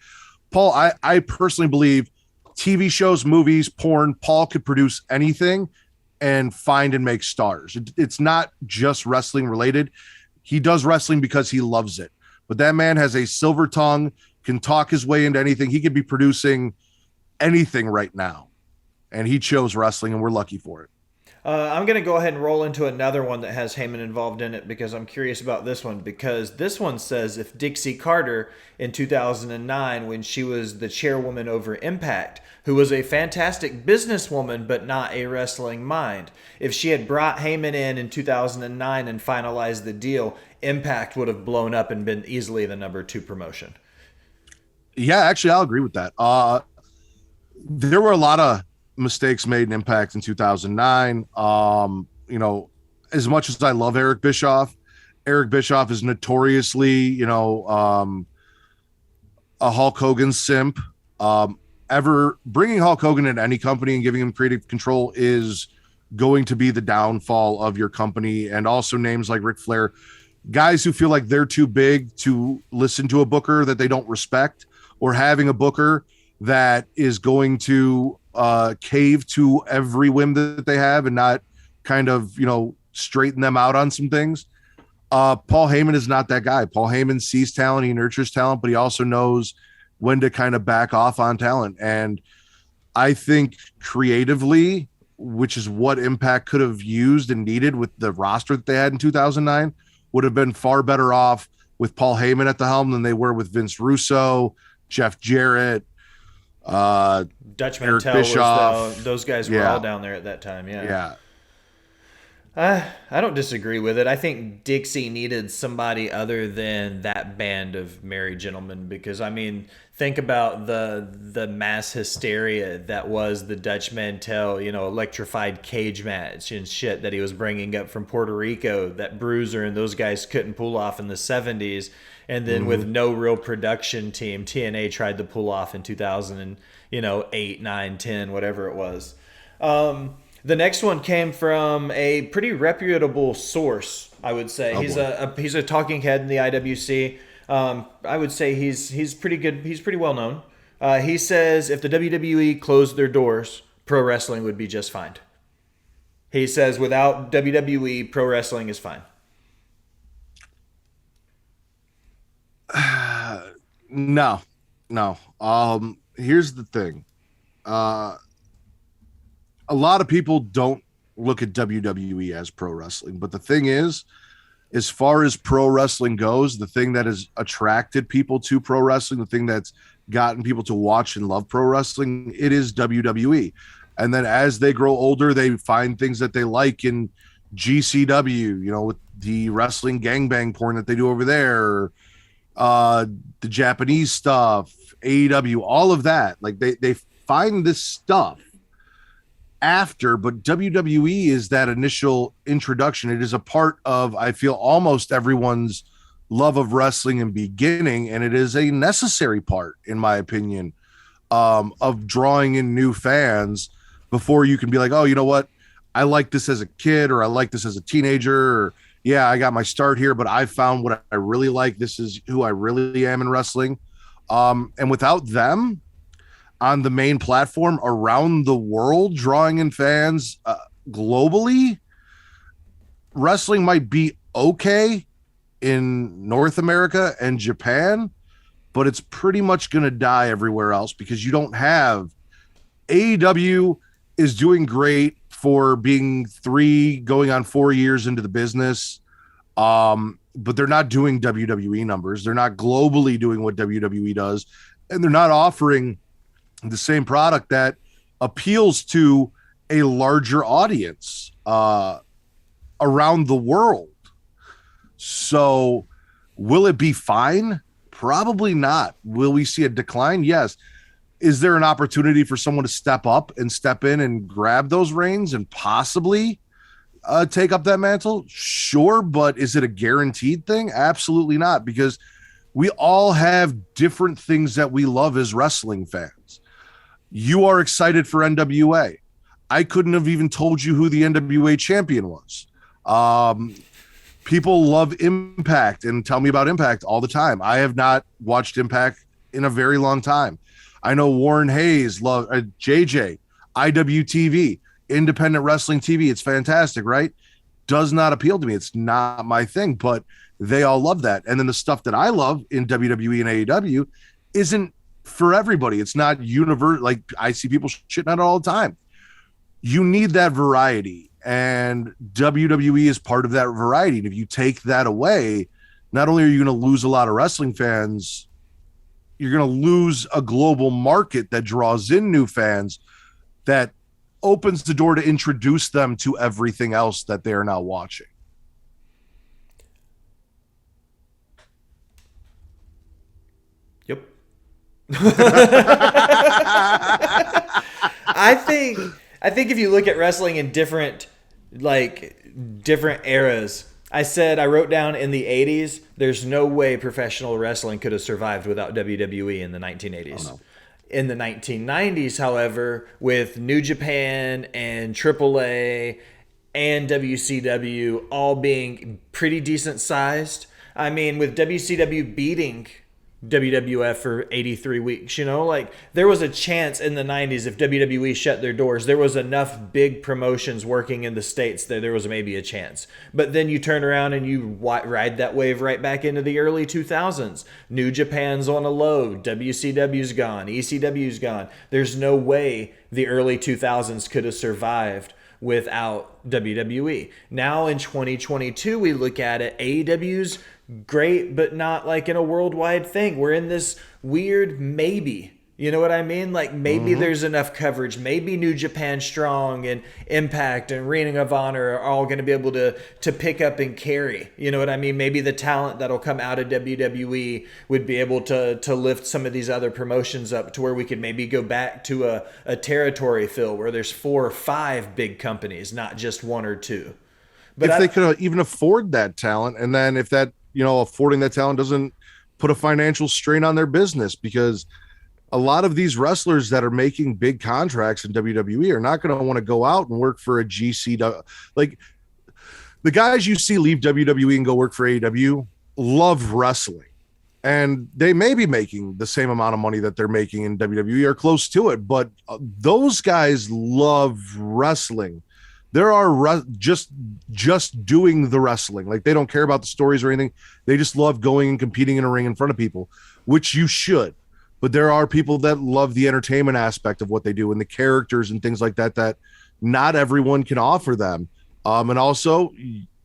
Paul, I personally believe TV shows, movies, porn, Paul could produce anything and find and make stars. It's not just wrestling related. He does wrestling because he loves it. But that man has a silver tongue, can talk his way into anything. He could be producing anything right now. And he chose wrestling, and we're lucky for it. I'm going to go ahead and roll into another one that has Heyman involved in it because I'm curious about this one. Because this one says if Dixie Carter in 2009, when she was the chairwoman over Impact, who was a fantastic businesswoman but not a wrestling mind, if she had brought Heyman in 2009 and finalized the deal, Impact would have blown up and been easily the number 2 promotion. Yeah, actually, I'll agree with that. There were a lot of mistakes made in Impact in 2009. You know, as much as I love Eric Bischoff is notoriously, a Hulk Hogan simp. Ever bringing Hulk Hogan into any company and giving him creative control is going to be the downfall of your company. And also names like Ric Flair, guys who feel like they're too big to listen to a booker that they don't respect, or having a booker that is going to cave to every whim that they have and not kind of, straighten them out on some things. Paul Heyman is not that guy. Paul Heyman sees talent, he nurtures talent, but he also knows when to kind of back off on talent. And I think creatively, which is what Impact could have used and needed with the roster that they had in 2009, would have been far better off with Paul Heyman at the helm than they were with Vince Russo, Jeff Jarrett, Dutch Eric Mantel Bischoff. those guys were all down there at that time. Yeah. Yeah. I don't disagree with it. I think Dixie needed somebody other than that band of merry gentlemen because, I mean, think about the mass hysteria that was the Dutch Mantel, electrified cage match and shit that he was bringing up from Puerto Rico that Bruiser and those guys couldn't pull off in the 70s. And then with no real production team, TNA tried to pull off in 2008, 9, 10, whatever it was. The next one came from a pretty reputable source, I would say. He's a talking head in the IWC. I would say he's pretty good. He's pretty well known. He says if the WWE closed their doors, pro wrestling would be just fine. He says without WWE, pro wrestling is fine. No. Here's the thing. A lot of people don't look at WWE as pro wrestling, but the thing is, as far as pro wrestling goes, the thing that has attracted people to pro wrestling, the thing that's gotten people to watch and love pro wrestling, it is WWE. And then as they grow older, they find things that they like in GCW, with the wrestling gangbang porn that they do over there, the Japanese stuff, AEW, all of that. Like they find this stuff after, but WWE is that initial introduction. It is a part of, I feel, almost everyone's love of wrestling and beginning, and it is a necessary part, in my opinion, of drawing in new fans before you can be like, oh, you know what? I like this as a kid, or I like this as a teenager, or yeah, I got my start here, but I found what I really like. This is who I really am in wrestling. And without them on the main platform around the world, drawing in fans globally, wrestling might be okay in North America and Japan, but it's pretty much going to die everywhere else because you don't have AEW is doing great for being 3 going on 4 years into the business. But they're not doing WWE numbers. They're not globally doing what WWE does, and they're not offering the same product that appeals to a larger audience around the world. So will it be fine? Probably not. Will we see a decline? Yes. Is there an opportunity for someone to step up and step in and grab those reins and possibly take up that mantle? Sure. But is it a guaranteed thing? Absolutely not, because we all have different things that we love as wrestling fans. You are excited for NWA. I couldn't have even told you who the NWA champion was. People love Impact and tell me about Impact all the time. I have not watched Impact in a very long time. I know Warren Hayes, love JJ, IWTV, independent wrestling TV. It's fantastic, right? Does not appeal to me. It's not my thing, but they all love that. And then the stuff that I love in WWE and AEW isn't for everybody. It's not universal. Like I see people shitting on it all the time. You need that variety, and WWE is part of that variety. And if you take that away, not only are you going to lose a lot of wrestling fans, you're going to lose a global market that draws in new fans, that opens the door to introduce them to everything else that they are now watching. Yep. I think if you look at wrestling in different eras, I wrote down in the 80s, there's no way professional wrestling could have survived without WWE in the 1980s. Oh, no. In the 1990s, however, with New Japan and AAA and WCW all being pretty decent sized, I mean, with WCW beating WWF for 83 weeks. You know, like there was a chance in the 90s if WWE shut their doors, there was enough big promotions working in the States that there was maybe a chance. But then you turn around and you ride that wave right back into the early 2000s. New Japan's on a low, WCW's gone, ECW's gone. There's no way the early 2000s could have survived without WWE. Now in 2022, we look at it, AEW's great, but not like in a worldwide thing. We're in this weird maybe. You know what I mean? Like maybe there's enough coverage. Maybe New Japan Strong and Impact and Ring of Honor are all going to be able to pick up and carry. You know what I mean? Maybe the talent that'll come out of WWE would be able to lift some of these other promotions up to where we could maybe go back to a territory fill where there's 4 or 5 big companies, not just 1 or 2. But if they could even afford that talent, and then if that, affording that talent doesn't put a financial strain on their business, because a lot of these wrestlers that are making big contracts in WWE are not going to want to go out and work for a GCW. Like the guys you see leave WWE and go work for AEW love wrestling, and they may be making the same amount of money that they're making in WWE or close to it, but those guys love wrestling. There are just doing the wrestling. Like they don't care about the stories or anything. They just love going and competing in a ring in front of people, which you should. But there are people that love the entertainment aspect of what they do and the characters and things like that, that not everyone can offer them. And also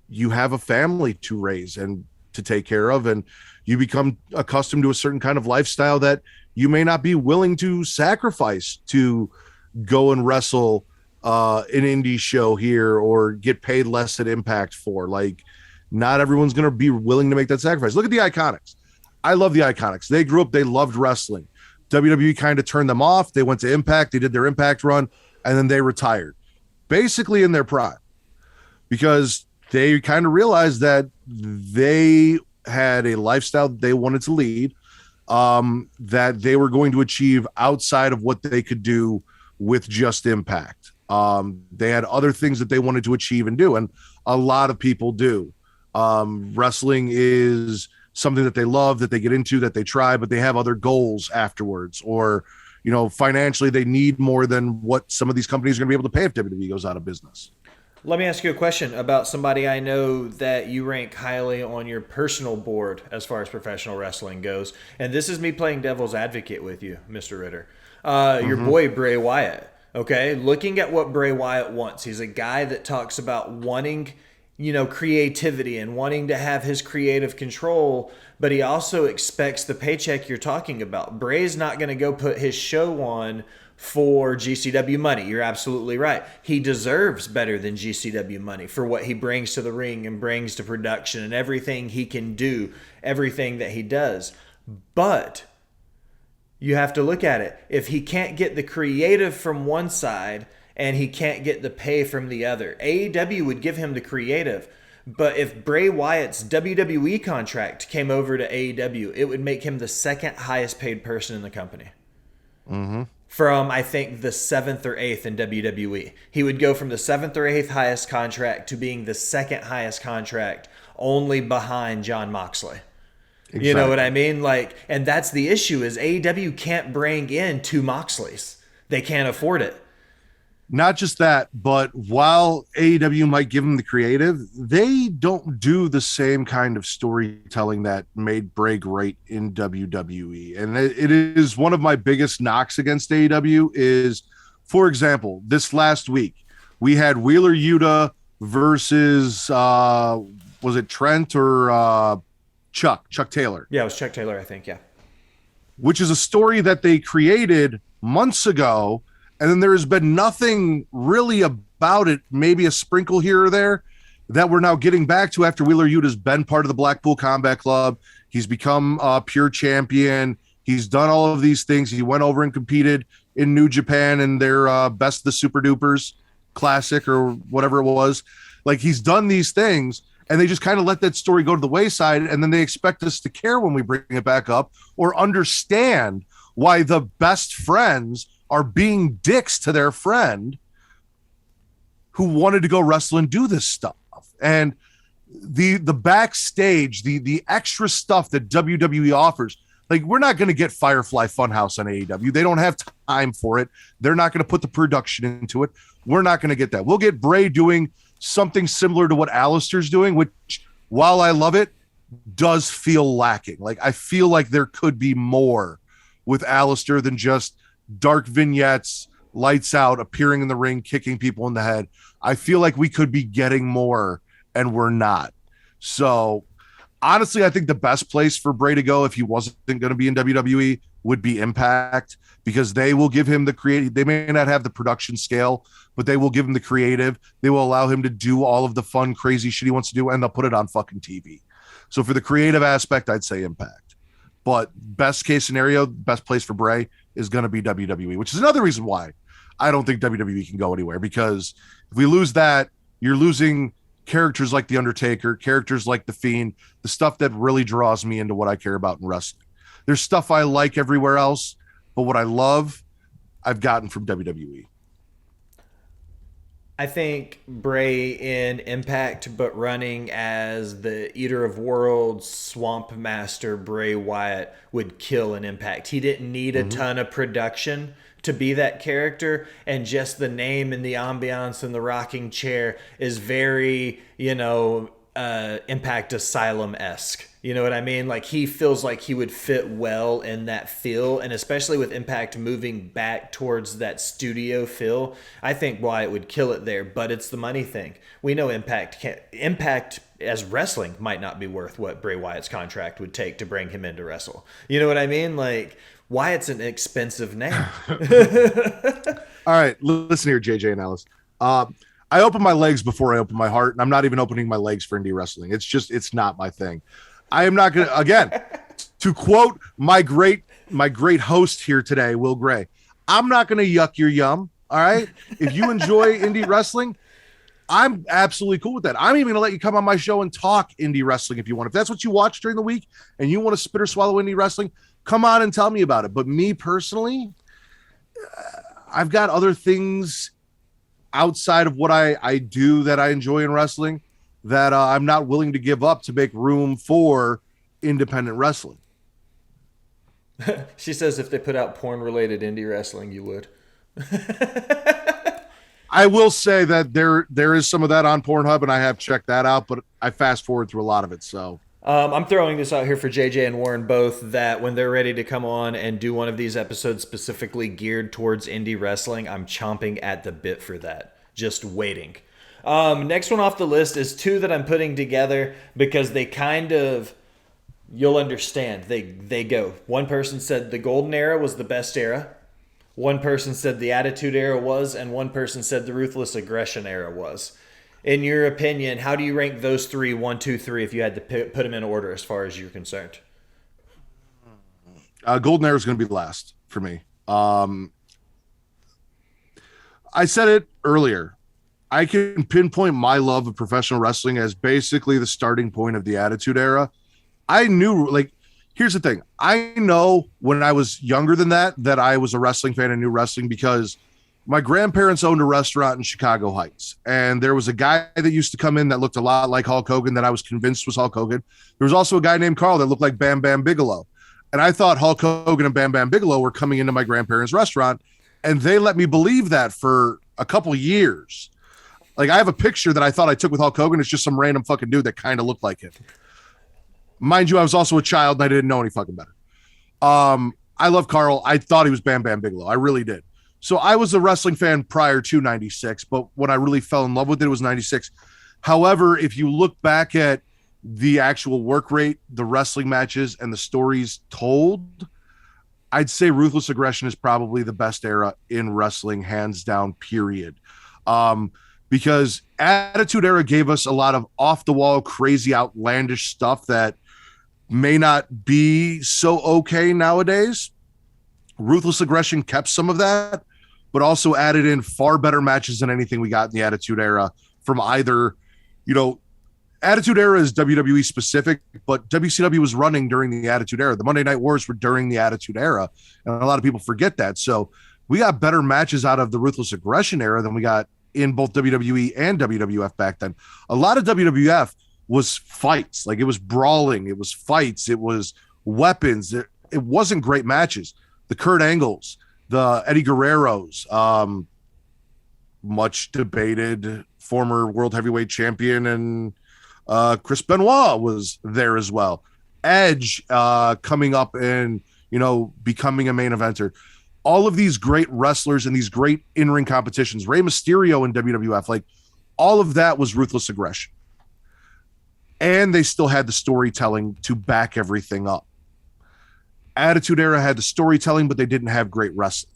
you have a family to raise and to take care of, and you become accustomed to a certain kind of lifestyle that you may not be willing to sacrifice to go and wrestle an indie show here or get paid less at Impact for. Like not everyone's going to be willing to make that sacrifice. Look at the Iconics. I love the Iconics. They grew up, they loved wrestling. WWE kind of turned them off. They went to Impact, they did their Impact run, and then they retired basically in their prime because they kind of realized that they had a lifestyle that they wanted to lead, that they were going to achieve outside of what they could do with just Impact. They had other things that they wanted to achieve and do, and a lot of people do. Wrestling is something that they love, that they get into, that they try, but they have other goals afterwards, or financially they need more than what some of these companies are going to be able to pay if WWE goes out of business. Let me ask you a question about somebody I know that you rank highly on your personal board as far as professional wrestling goes, and this is me playing devil's advocate with you, Mr. Ritter. Your boy Bray Wyatt. Okay, looking at what Bray Wyatt wants, he's a guy that talks about wanting, creativity and wanting to have his creative control, but he also expects the paycheck you're talking about. Bray's not going to go put his show on for GCW money. You're absolutely right. He deserves better than GCW money for what he brings to the ring and brings to production and everything he can do, everything that he does. But you have to look at it. If he can't get the creative from one side and he can't get the pay from the other, AEW would give him the creative. But if Bray Wyatt's WWE contract came over to AEW, it would make him the second highest paid person in the company. From, I think, the 7th or 8th in WWE. He would go from the 7th or 8th highest contract to being the second highest contract, only behind Jon Moxley. Exactly. You know what I mean? Like, and that's the issue is AEW can't bring in 2 Moxleys. They can't afford it. Not just that, but while AEW might give them the creative, they don't do the same kind of storytelling that made Bray great in WWE. And it is one of my biggest knocks against AEW is, for example, this last week, we had Wheeler Yuta versus, was it Trent or Chuck Taylor? Yeah, it was Chuck Taylor, I think, yeah. Which is a story that they created months ago, and then there has been nothing really about it, maybe a sprinkle here or there, that we're now getting back to after Wheeler Yuta's been part of the Blackpool Combat Club. He's become a pure champion. He's done all of these things. He went over and competed in New Japan in their Best of the Super Dupers Classic or whatever it was. Like, he's done these things, and they just kind of let that story go to the wayside, and then they expect us to care when we bring it back up or understand why the best friends are being dicks to their friend who wanted to go wrestle and do this stuff. And the backstage, the extra stuff that WWE offers, Like, we're not going to get Firefly Funhouse on AEW. They don't have time for it. They're not going to put the production into it. We're not going to get that. We'll get Bray doing something similar to what Alistair's doing, which, while I love it, does feel lacking. Like, I feel like there could be more with Alistair than just dark vignettes, lights out, appearing in the ring, kicking people in the head. I feel like we could be getting more, and we're not. So honestly, I think the best place for Bray to go if he wasn't going to be in WWE would be Impact, because they will give him the creative. They may not have the production scale, but they will give him the creative. They will allow him to do all of the fun, crazy shit he wants to do, and they'll put it on fucking TV. So for the creative aspect, I'd say Impact. But best case scenario, best place for Bray is going to be WWE, which is another reason why I don't think WWE can go anywhere, because if we lose that, you're losing characters like The Undertaker, characters like The Fiend, the stuff that really draws me into what I care about in wrestling. There's stuff I like everywhere else, but what I love, I've gotten from WWE. I think Bray in Impact, but running as the Eater of Worlds, Swamp Master Bray Wyatt would kill an Impact. He didn't need a ton of production to be that character, and just the name and the ambiance and the rocking chair is very, Impact Asylum-esque. You know what I mean? Like, he feels like he would fit well in that feel, and especially with Impact moving back towards that studio feel, I think Wyatt would kill it there, but it's the money thing. We know Impact as wrestling might not be worth what Bray Wyatt's contract would take to bring him in to wrestle. You know what I mean? Like, Wyatt's an expensive name. All right, listen here, JJ and Alice. I open my legs before I open my heart, and I'm not even opening my legs for indie wrestling. It's not my thing. I am not going to, again, to quote my great host here today, Will Gray, I'm not going to yuck your yum. All right. If you enjoy indie wrestling, I'm absolutely cool with that. I'm even going to let you come on my show and talk indie wrestling if you want. If that's what you watch during the week and you want to spit or swallow indie wrestling, come on and tell me about it. But me personally, I've got other things outside of what I do that I enjoy in wrestling that I'm not willing to give up to make room for independent wrestling. She says if they put out porn-related indie wrestling, you would. I will say that there is some of that on Pornhub, and I have checked that out, but I fast forward through a lot of it. So I'm throwing this out here for JJ and Warren both, that when they're ready to come on and do one of these episodes specifically geared towards indie wrestling, I'm chomping at the bit for that. Just waiting. Next one off the list is two that I'm putting together because they kind of, you'll understand. They go. One person said the golden era was the best era. One person said the attitude era was, and one person said the ruthless aggression era was. In your opinion, how do you rank those three, 1, 2, 3, if you had to put them in order as far as you're concerned? Golden era is going to be last for me. I said it earlier. I can pinpoint my love of professional wrestling as basically the starting point of the Attitude Era. I knew, like, here's the thing. I know when I was younger than that I was a wrestling fan and knew wrestling because my grandparents owned a restaurant in Chicago Heights. And there was a guy that used to come in that looked a lot like Hulk Hogan that I was convinced was Hulk Hogan. There was also a guy named Carl that looked like Bam Bam Bigelow. And I thought Hulk Hogan and Bam Bam Bigelow were coming into my grandparents' restaurant. And they let me believe that for a couple years. Like, I have a picture that I thought I took with Hulk Hogan. It's just some random fucking dude that kind of looked like him. Mind you, I was also a child and I didn't know any fucking better. I love Carl. I thought he was Bam Bam Bigelow. I really did. So I was a wrestling fan prior to 96, but when I really fell in love with it was 96. However, if you look back at the actual work rate, the wrestling matches, and the stories told, I'd say Ruthless Aggression is probably the best era in wrestling, hands down, period. Because Attitude Era gave us a lot of off-the-wall, crazy, outlandish stuff that may not be so okay nowadays. Ruthless Aggression kept some of that, but also added in far better matches than anything we got in the Attitude Era from either, Attitude Era is WWE specific, but WCW was running during the Attitude Era. The Monday Night Wars were during the Attitude Era, and a lot of people forget that. So we got better matches out of the Ruthless Aggression Era than we got in both WWE and WWF back then. A lot of WWF was fights. Like, it was brawling, it was fights, it was weapons. it wasn't great matches. The Kurt Angles, the Eddie Guerreros, much debated former world heavyweight champion, and Chris Benoit was there as well. Edge coming up and becoming a main eventer. All of these great wrestlers and these great in-ring competitions. Rey Mysterio in WWF, like all of that was Ruthless Aggression. And they still had the storytelling to back everything up. Attitude Era had the storytelling, but they didn't have great wrestling.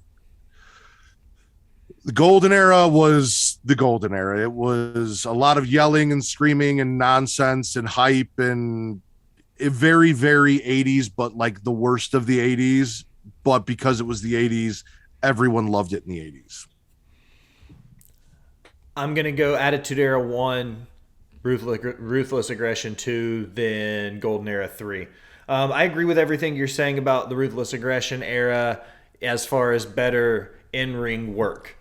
The Golden Era was the Golden Era. It was a lot of yelling and screaming and nonsense and hype and very, very 80s, but like the worst of the 80s. But because it was the 80s, everyone loved it in the 80s. I'm going to go Attitude Era 1, Ruthless Aggression 2, then Golden Era 3. I agree with everything you're saying about the Ruthless Aggression era as far as better in-ring work.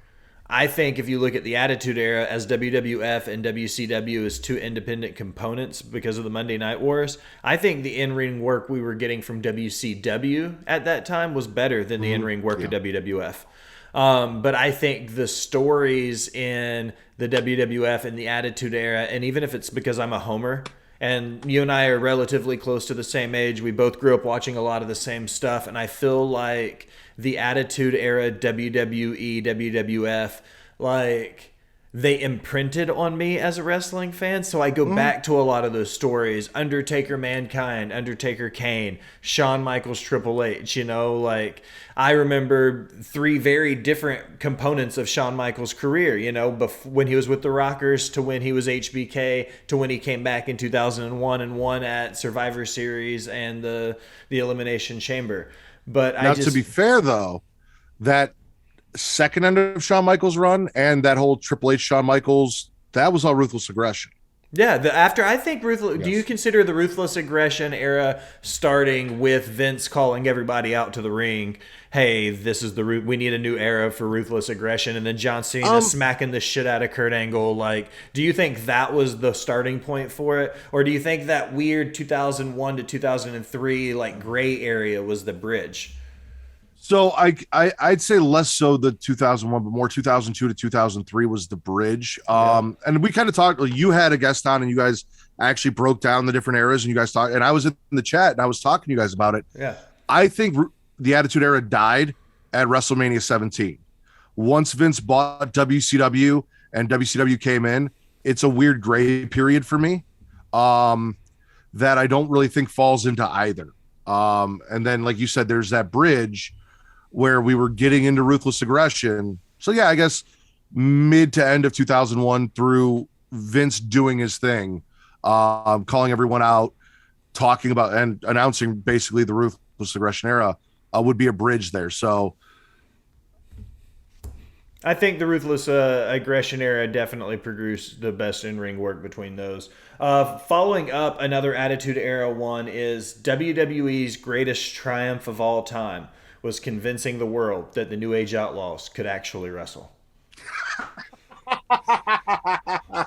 I think if you look at the Attitude Era as WWF and WCW as two independent components because of the Monday Night Wars, I think the in-ring work we were getting from WCW at that time was better than the in-ring work of WWF. But I think the stories in the WWF and the Attitude Era, and even if it's because I'm a homer, and you and I are relatively close to the same age, we both grew up watching a lot of the same stuff, and I feel like the Attitude Era, WWE, WWF, like they imprinted on me as a wrestling fan. So I go back to a lot of those stories. Undertaker, Mankind, Undertaker, Kane, Shawn Michaels, Triple H, like I remember three very different components of Shawn Michaels' career, when he was with the Rockers to when he was HBK to when he came back in 2001 and won at Survivor Series and the Elimination Chamber. But now, to be fair, though, that second end of Shawn Michaels' run and that whole Triple H Shawn Michaels, that was all Ruthless Aggression. Yeah, I think Ruthless. Yes. Do you consider the Ruthless Aggression era starting with Vince calling everybody out to the ring? Hey, this is we need a new era for Ruthless Aggression, and then John Cena smacking the shit out of Kurt Angle. Like, do you think that was the starting point for it, or do you think that weird 2001 to 2003 like gray area was the bridge? So I'd say less so the 2001, but more 2002 to 2003 was the bridge. And we kind of talked. You had a guest on, and you guys actually broke down the different eras, and you guys talked. And I was in the chat, and I was talking to you guys about it. Yeah, I think the Attitude Era died at WrestleMania 17. Once Vince bought WCW and WCW came in, it's a weird gray period for me that I don't really think falls into either. And then, like you said, there's that bridge where we were getting into Ruthless Aggression. So yeah, I guess mid to end of 2001 through Vince doing his thing, calling everyone out, talking about and announcing basically the Ruthless Aggression era would be a bridge there. So I think the Ruthless Aggression era definitely produced the best in-ring work between those. Following up, another Attitude Era one is WWE's greatest triumph of all time was convincing the world that the New Age Outlaws could actually wrestle. I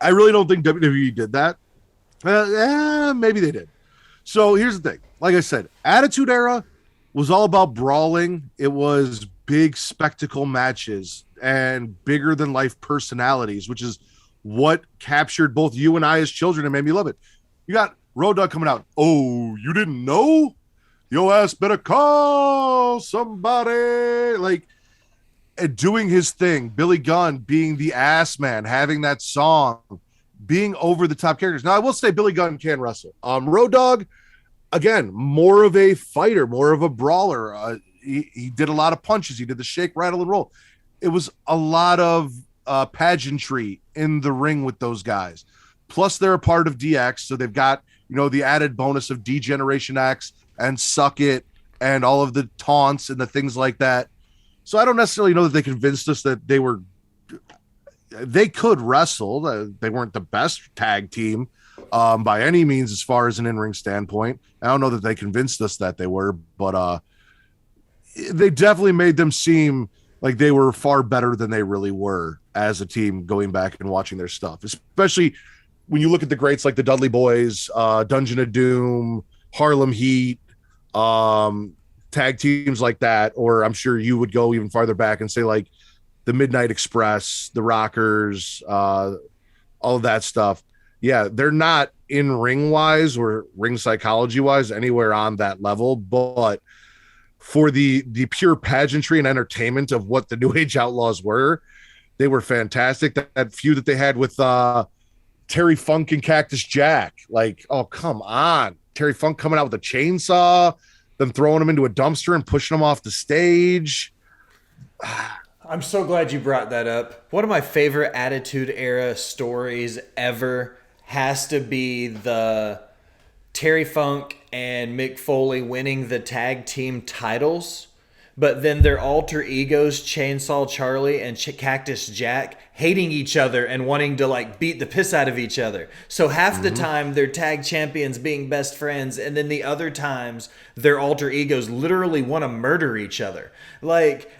really don't think WWE did that. Maybe they did. So here's the thing. Like I said, Attitude Era was all about brawling. It was big spectacle matches and bigger than life personalities, which is what captured both you and I as children and made me love it. You got Road Dogg coming out. Oh, you didn't know? Your ass better call somebody. Like, doing his thing. Billy Gunn being the ass man, having that song, being over the top characters. Now, I will say Billy Gunn can wrestle. Road Dogg, again, more of a fighter, more of a brawler. He did a lot of punches. He did the shake, rattle, and roll. It was a lot of pageantry in the ring with those guys. Plus, they're a part of DX, so they've got the added bonus of D-Generation X and Suck It and all of the taunts and the things like that. So I don't necessarily know that they convinced us that they could wrestle. They weren't the best tag team by any means as far as an in-ring standpoint. I don't know that they convinced us that they were, but they definitely made them seem like they were far better than they really were as a team going back and watching their stuff, especially when you look at the greats like the Dudley Boys, Dungeon of Doom, Harlem Heat, um, tag teams like that, or I'm sure you would go even farther back and say like the Midnight Express, the Rockers, all of that stuff. Yeah, they're not in ring wise or ring psychology wise anywhere on that level, but for the pure pageantry and entertainment of what the New Age Outlaws were, they were fantastic. That feud that they had with Terry Funk and Cactus Jack, like, oh come on, Terry Funk coming out with a chainsaw, then throwing him into a dumpster and pushing him off the stage. I'm so glad you brought that up. One of my favorite Attitude Era stories ever has to be the Terry Funk and Mick Foley winning the tag team titles, but then their alter egos, Chainsaw Charlie and Cactus Jack, hating each other and wanting to like beat the piss out of each other. So half the time they're tag champions being best friends, and then the other times their alter egos literally want to murder each other. Like,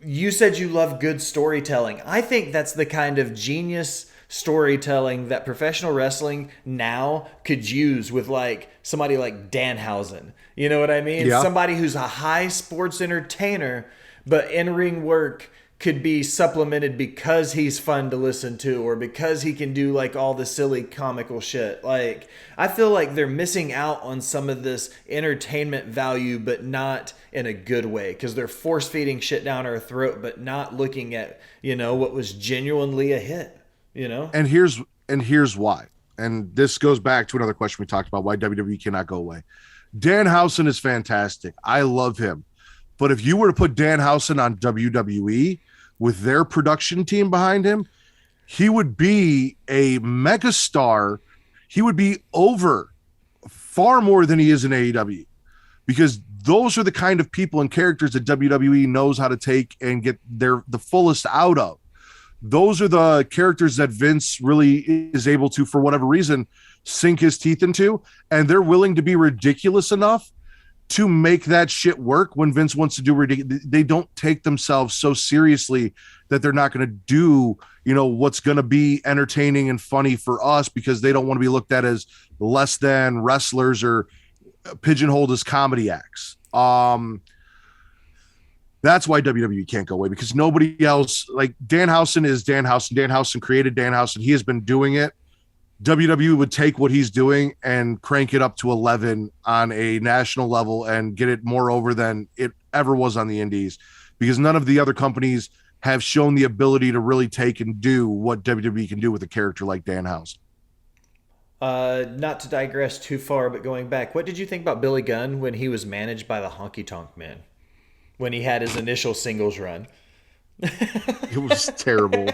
you said you love good storytelling. I think that's the kind of genius storytelling that professional wrestling now could use with like somebody like Danhausen. You know what I mean? Yeah. Somebody who's a high sports entertainer, but in-ring work could be supplemented because he's fun to listen to or because he can do like all the silly comical shit. Like, I feel like they're missing out on some of this entertainment value, but not in a good way, because they're force feeding shit down our throat, but not looking at, you know, what was genuinely a hit, you know? And here's why. And this goes back to another question we talked about, why WWE cannot go away. Danhausen is fantastic. I love him. But if you were to put Danhausen on WWE with their production team behind him, he would be a megastar. He would be over far more than he is in AEW, because those are the kind of people and characters that WWE knows how to take and get the fullest out of. Those are the characters that Vince really is able to, for whatever reason, sink his teeth into, and they're willing to be ridiculous enough to make that shit work when Vince wants to do ridiculous. They don't take themselves so seriously that they're not going to do, you know, what's going to be entertaining and funny for us, because they don't want to be looked at as less than wrestlers or pigeonholed as comedy acts. That's why WWE can't go away, because nobody else, like Danhausen is Danhausen. Danhausen created Danhausen. He has been doing it. WWE would take what he's doing and crank it up to 11 on a national level and get it more over than it ever was on the indies, because none of the other companies have shown the ability to really take and do what WWE can do with a character like Danhausen. Not to digress too far, but going back, what did you think about Billy Gunn when he was managed by the Honky Tonk Man? When he had his initial singles run? It was terrible.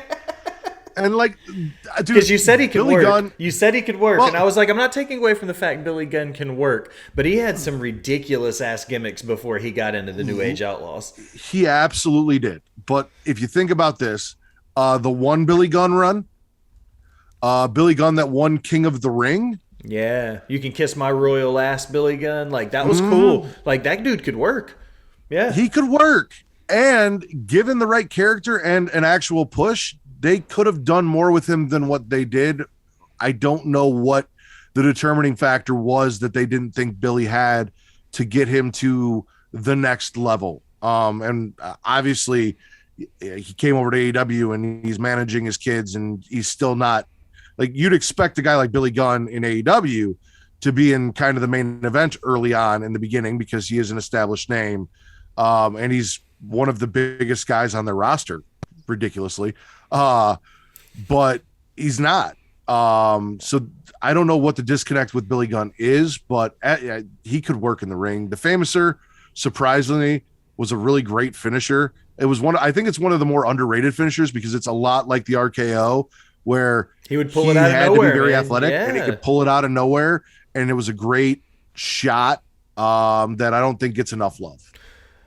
And like, dude, because you said he could Billy work. Gunn, you said he could work, well, and I was like, I'm not taking away from the fact Billy Gunn can work, but he had some ridiculous ass gimmicks before he got into the New Age Outlaws. he absolutely did. But if you think about this, the one Billy Gunn run, Billy Gunn that won King of the Ring. Yeah, you can kiss my royal ass, Billy Gunn. Like, that was cool. Like, that dude could work. Yeah, He could work. And given the right character and an actual push, they could have done more with him than what they did. I don't know what the determining factor was that they didn't think Billy had to get him to the next level. And obviously he came over to AEW and he's managing his kids, and he's still not, like, you'd expect a guy like Billy Gunn in AEW to be in kind of the main event early on in the beginning, because he is an established name. And he's one of the biggest guys on their roster, ridiculously. But he's not. So I don't know what the disconnect with Billy Gunn is, but he could work in the ring. The Famouser, surprisingly, was a really great finisher. It was I think it's one of the more underrated finishers, because it's a lot like the RKO, where he would pull it out of nowhere. He had to be very athletic, yeah. and he could pull it out of nowhere. And it was a great shot that I don't think gets enough love.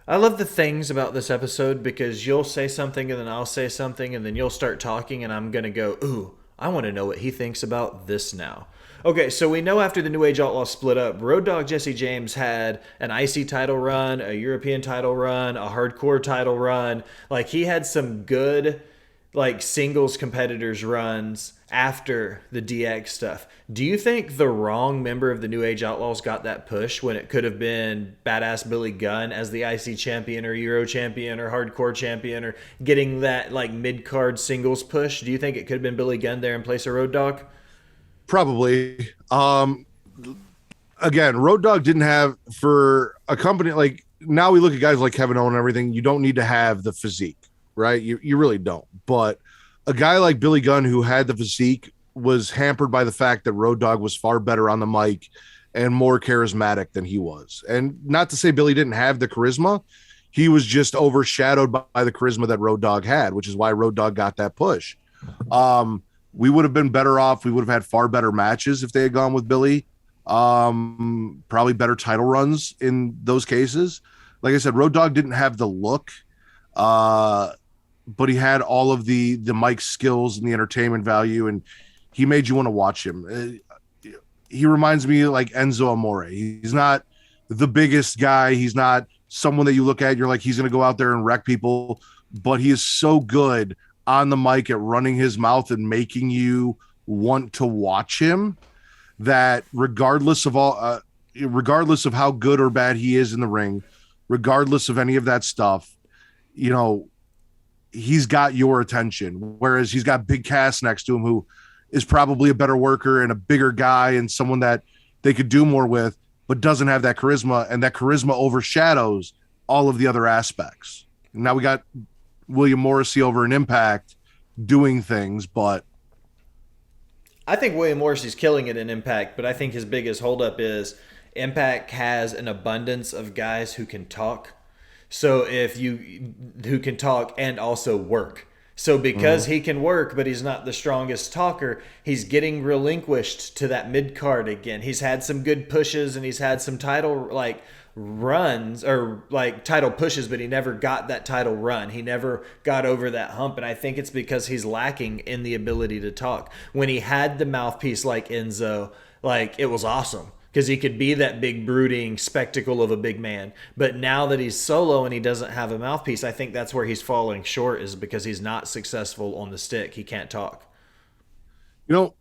I love the things about this episode, because you'll say something and then I'll say something and then you'll start talking and I'm going to go, ooh, I want to know what he thinks about this now. Okay, so we know after the New Age Outlaws split up, Road Dogg Jesse James had an IC title run, a European title run, a hardcore title run. Like, he had some good like singles competitors runs after the DX stuff. Do you think the wrong member of the New Age Outlaws got that push when it could have been badass Billy Gunn as the IC champion or Euro champion or hardcore champion or getting that like mid-card singles push? Do you think it could have been Billy Gunn there in place of Road Dogg? Probably. Again, Road Dogg didn't have, for a company like, now we look at guys like Kevin Owens and everything, you don't need to have the physique, right? You really don't. But a guy like Billy Gunn, who had the physique, was hampered by the fact that Road Dogg was far better on the mic and more charismatic than he was. And not to say Billy didn't have the charisma, he was just overshadowed by the charisma that Road Dogg had, which is why Road Dogg got that push. We would have been better off. We would have had far better matches if they had gone with Billy. Probably better title runs in those cases. Like I said, Road Dogg didn't have the look, but he had all of the mic skills and the entertainment value, and he made you want to watch him. He reminds me like Enzo Amore. He's not the biggest guy. He's not someone that you look at, you're like, he's going to go out there and wreck people, but he is so good on the mic at running his mouth and making you want to watch him, that regardless of how good or bad he is in the ring, regardless of any of that stuff, you know, he's got your attention. Whereas he's got Big Cass next to him, who is probably a better worker and a bigger guy and someone that they could do more with, but doesn't have that charisma, and that charisma overshadows all of the other aspects. Now we got William Morrissey over in Impact doing things, but I think William Morrissey's killing it in Impact, but I think his biggest holdup is Impact has an abundance of guys who can talk. So who can talk and also work. So because he can work, but he's not the strongest talker, he's getting relinquished to that mid card again. He's had some good pushes and he's had some title like runs or like title pushes, but he never got that title run. He never got over that hump. And I think it's because he's lacking in the ability to talk. When he had the mouthpiece like Enzo, like it was awesome, because he could be that big brooding spectacle of a big man. But now that he's solo and he doesn't have a mouthpiece, I think that's where he's falling short, is because he's not successful on the stick. He can't talk. You know,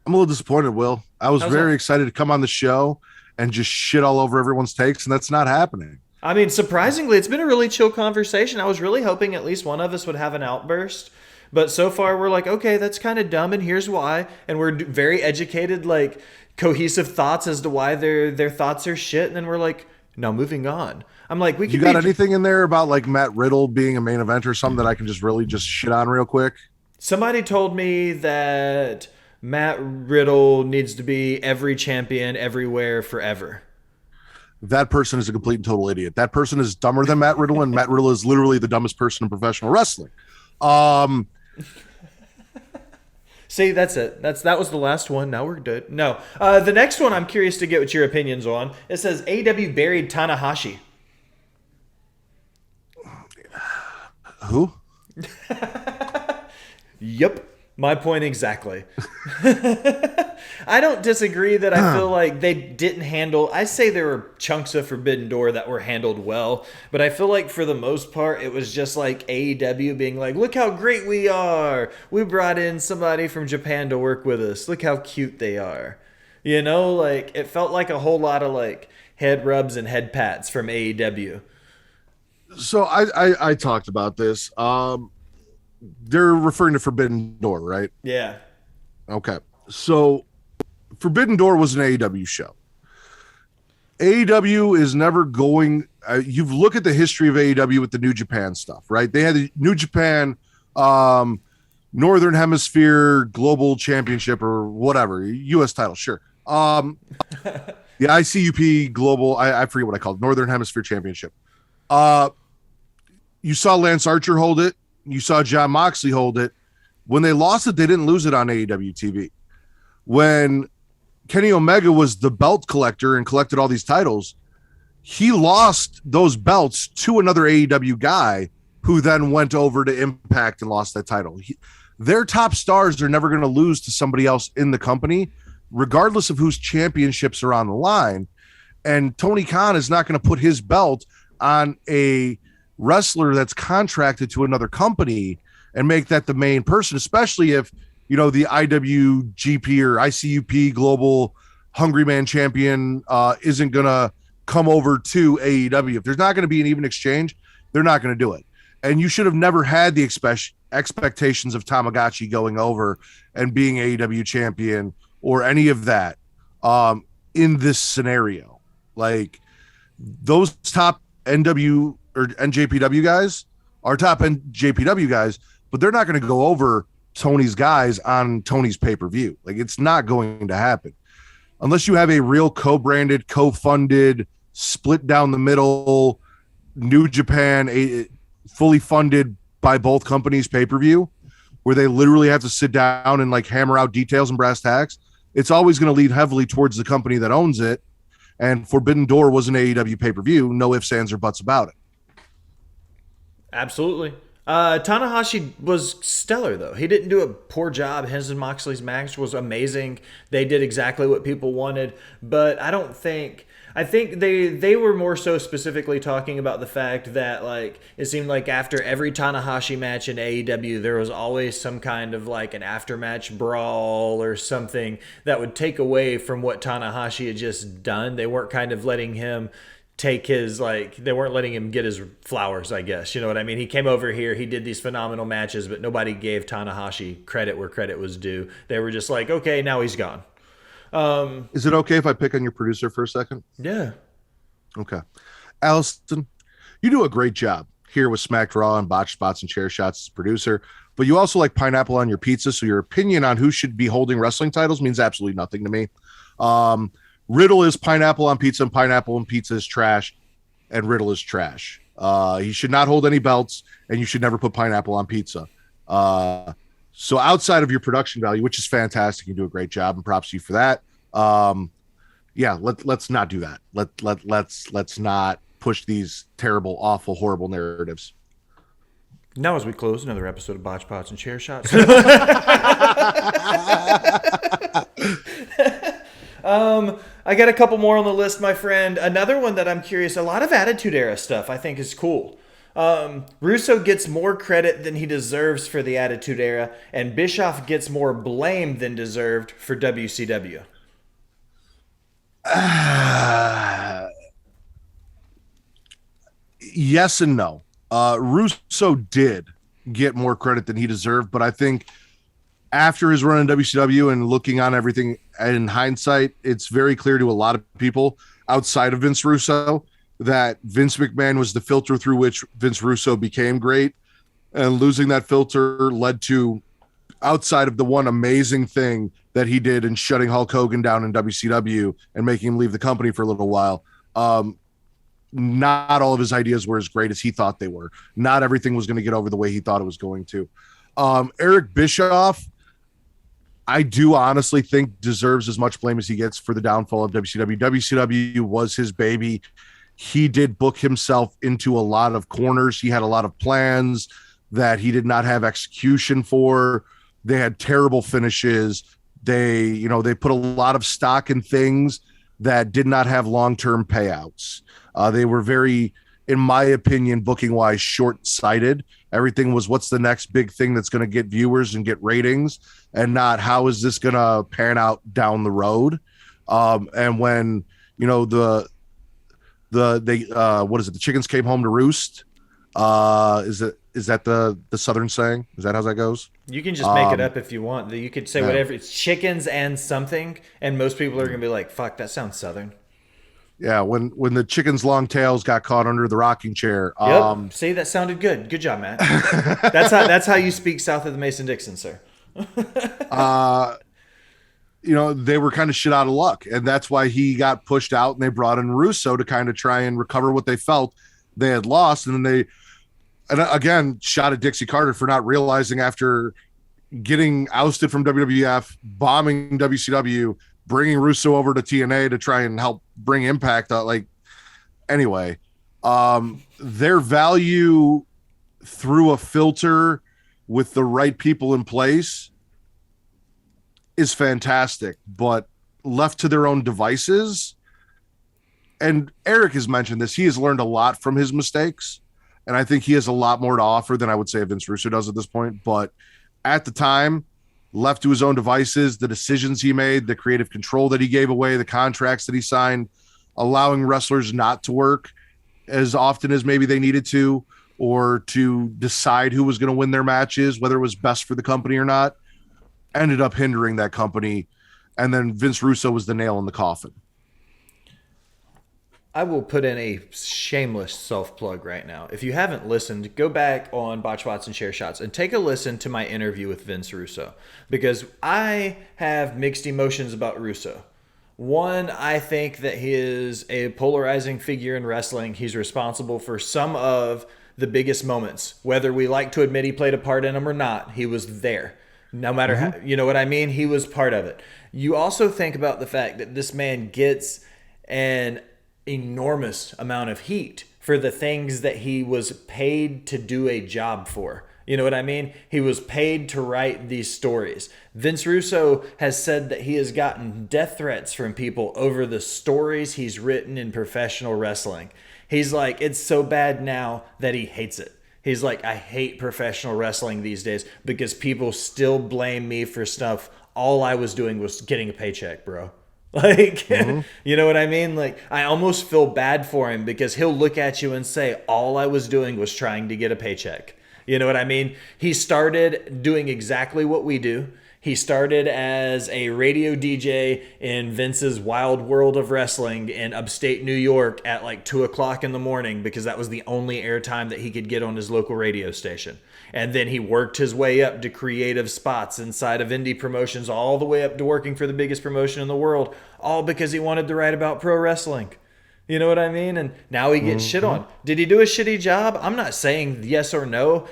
I'm a little disappointed, Will. I was very excited to come on the show and just shit all over everyone's takes, and that's not happening. I mean, surprisingly, it's been a really chill conversation. I was really hoping at least one of us would have an outburst. But so far, we're like, okay, that's kind of dumb, and here's why. And we're very educated, like, cohesive thoughts as to why their thoughts are shit. And then we're like, now moving on. I'm like, we could. You got anything in there about like Matt Riddle being a main event or something that I can just really just shit on real quick? Somebody told me that Matt Riddle needs to be every champion everywhere forever. That person is a complete and total idiot. That person is dumber than Matt Riddle, and Matt Riddle is literally the dumbest person in professional wrestling. See, that's it. That was the last one. Now we're good. No. The next one I'm curious to get what your opinions on. It says AEW buried Tanahashi. Who? Yep. My point exactly. I don't disagree that I feel like they didn't handle... I say there were chunks of Forbidden Door that were handled well, but I feel like for the most part, it was just like AEW being like, look how great we are. We brought in somebody from Japan to work with us. Look how cute they are. You know, like, it felt like a whole lot of like head rubs and head pats from AEW. So I talked about this. They're referring to Forbidden Door, right? Yeah. Okay. So Forbidden Door was an AEW show. AEW is never going... you've looked at the history of AEW with the New Japan stuff, right? They had the New Japan Northern Hemisphere Global Championship or whatever, U.S. title, sure. The ICUP Global, I forget what I called it, Northern Hemisphere Championship. You saw Lance Archer hold it. You saw Jon Moxley hold it. When they lost it, they didn't lose it on AEW TV. When Kenny Omega was the belt collector and collected all these titles, he lost those belts to another AEW guy who then went over to Impact and lost that title. Their top stars are never going to lose to somebody else in the company, regardless of whose championships are on the line. And Tony Khan is not going to put his belt on a wrestler that's contracted to another company and make that the main person, especially if, the IWGP or ICUP Global Hungry Man Champion isn't going to come over to AEW. If there's not going to be an even exchange, they're not going to do it. And you should have never had the expectations of Tamagotchi going over and being AEW champion or any of that in this scenario. Like, those top NW or NJPW guys are top NJPW guys, but they're not going to go over Tony's guys on Tony's pay-per-view. Like, it's not going to happen unless you have a real co-branded, co-funded, split down the middle, New Japan, fully funded by both companies pay-per-view, where they literally have to sit down and like hammer out details and brass tacks. It's always going to lead heavily towards the company that owns it. And Forbidden Door was an AEW pay-per-view. No ifs, ands, or buts about it. Absolutely. Tanahashi was stellar, though. He didn't do a poor job. His and Moxley's match was amazing. They did exactly what people wanted. But I think they were more so specifically talking about the fact that, like, it seemed like after every Tanahashi match in AEW, there was always some kind of like an after-match brawl or something that would take away from what Tanahashi had just done. They weren't kind of letting him they weren't letting him get his flowers, I guess. You know what I mean? He came over here, he did these phenomenal matches, but nobody gave Tanahashi credit where credit was due. They were just like, okay, now he's gone. Is it okay if I pick on your producer for a second? Yeah. Okay. Allison, you do a great job here with Smacked Raw and Botched Spots and Chair Shots as producer, but you also like pineapple on your pizza, so your opinion on who should be holding wrestling titles means absolutely nothing to me. Riddle is pineapple on pizza, and pineapple on pizza is trash, and Riddle is trash. He should not hold any belts, and you should never put pineapple on pizza. So outside of your production value, which is fantastic, you do a great job, and props to you for that. Let's not do that. Let's not push these terrible, awful, horrible narratives. Now, as we close another episode of Botch Pots and Chair Shots. I got a couple more on the list, my friend. Another one that I'm curious, a lot of Attitude Era stuff I think is cool. Russo gets more credit than he deserves for the Attitude Era, and Bischoff gets more blame than deserved for WCW. Yes and no. Russo did get more credit than he deserved, but I think after his run in WCW and looking on everything in hindsight, it's very clear to a lot of people outside of Vince Russo that Vince McMahon was the filter through which Vince Russo became great, and losing that filter led to, outside of the one amazing thing that he did in shutting Hulk Hogan down in WCW and making him leave the company for a little while, not all of his ideas were as great as he thought they were. Not everything was going to get over the way he thought it was going to. Eric Bischoff, I do honestly think deserves as much blame as he gets for the downfall of WCW. WCW was his baby. He did book himself into a lot of corners. He had a lot of plans that he did not have execution for. They had terrible finishes. They put a lot of stock in things that did not have long-term payouts. They were very, in my opinion, booking-wise, short-sighted. Everything was what's the next big thing that's going to get viewers and get ratings, and not how is this going to pan out down the road. And when, the chickens came home to roost. Is that the Southern saying? Is that how that goes? You can just make it up if you want. You could say whatever. It's chickens and something, and most people are going to be like, fuck, that sounds Southern. Yeah, when the chicken's long tails got caught under the rocking chair. Yep. See, that sounded good. Good job, Matt. That's how you speak south of the Mason-Dixon, sir. They were kind of shit out of luck, and that's why he got pushed out, and they brought in Russo to kind of try and recover what they felt they had lost. And then again, shot at Dixie Carter for not realizing after getting ousted from WWF, bombing WCW, bringing Russo over to TNA to try and help bring Impact out. Their value through a filter with the right people in place is fantastic, but left to their own devices. And Eric has mentioned this. He has learned a lot from his mistakes. And I think he has a lot more to offer than I would say Vince Russo does at this point. But at the time, left to his own devices, the decisions he made, the creative control that he gave away, the contracts that he signed, allowing wrestlers not to work as often as maybe they needed to, or to decide who was going to win their matches, whether it was best for the company or not, ended up hindering that company. And then Vince Russo was the nail in the coffin. I will put in a shameless self-plug right now. If you haven't listened, go back on Botch Spots and Share Shots and take a listen to my interview with Vince Russo, because I have mixed emotions about Russo. One, I think that he is a polarizing figure in wrestling. He's responsible for some of the biggest moments. Whether we like to admit he played a part in them or not, he was there. No matter how, you know what I mean? He was part of it. You also think about the fact that this man gets an enormous amount of heat for the things that he was paid to do a job for. You know what I mean? He was paid to write these stories. Vince Russo has said that he has gotten death threats from people over the stories he's written in professional wrestling. He's like, it's so bad now that he hates it. He's like, I hate professional wrestling these days because people still blame me for stuff. All I was doing was getting a paycheck, bro. Like, you know what I mean? Like, I almost feel bad for him because he'll look at you and say, all I was doing was trying to get a paycheck. You know what I mean? He started doing exactly what we do. He started as a radio DJ in Vince's wild world of wrestling in upstate New York at like 2 o'clock in the morning because that was the only airtime that he could get on his local radio station. And then he worked his way up to creative spots inside of indie promotions, all the way up to working for the biggest promotion in the world, all because he wanted to write about pro wrestling. You know what I mean? And now he gets shit on. Did he do a shitty job? I'm not saying yes or no,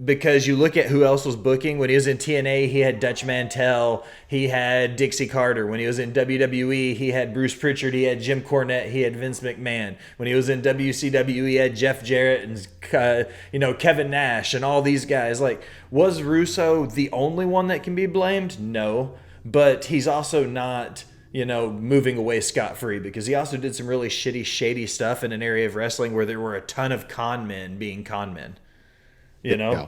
because you look at who else was booking. When he was in TNA, he had Dutch Mantell, he had Dixie Carter. When he was in WWE, he had Bruce Pritchard, he had Jim Cornette, he had Vince McMahon. When he was in WCW, he had Jeff Jarrett and Kevin Nash and all these guys. Like, was Russo the only one that can be blamed? No, but he's also not moving away scot-free, because he also did some really shitty, shady stuff in an area of wrestling where there were a ton of con men being con men. Yeah.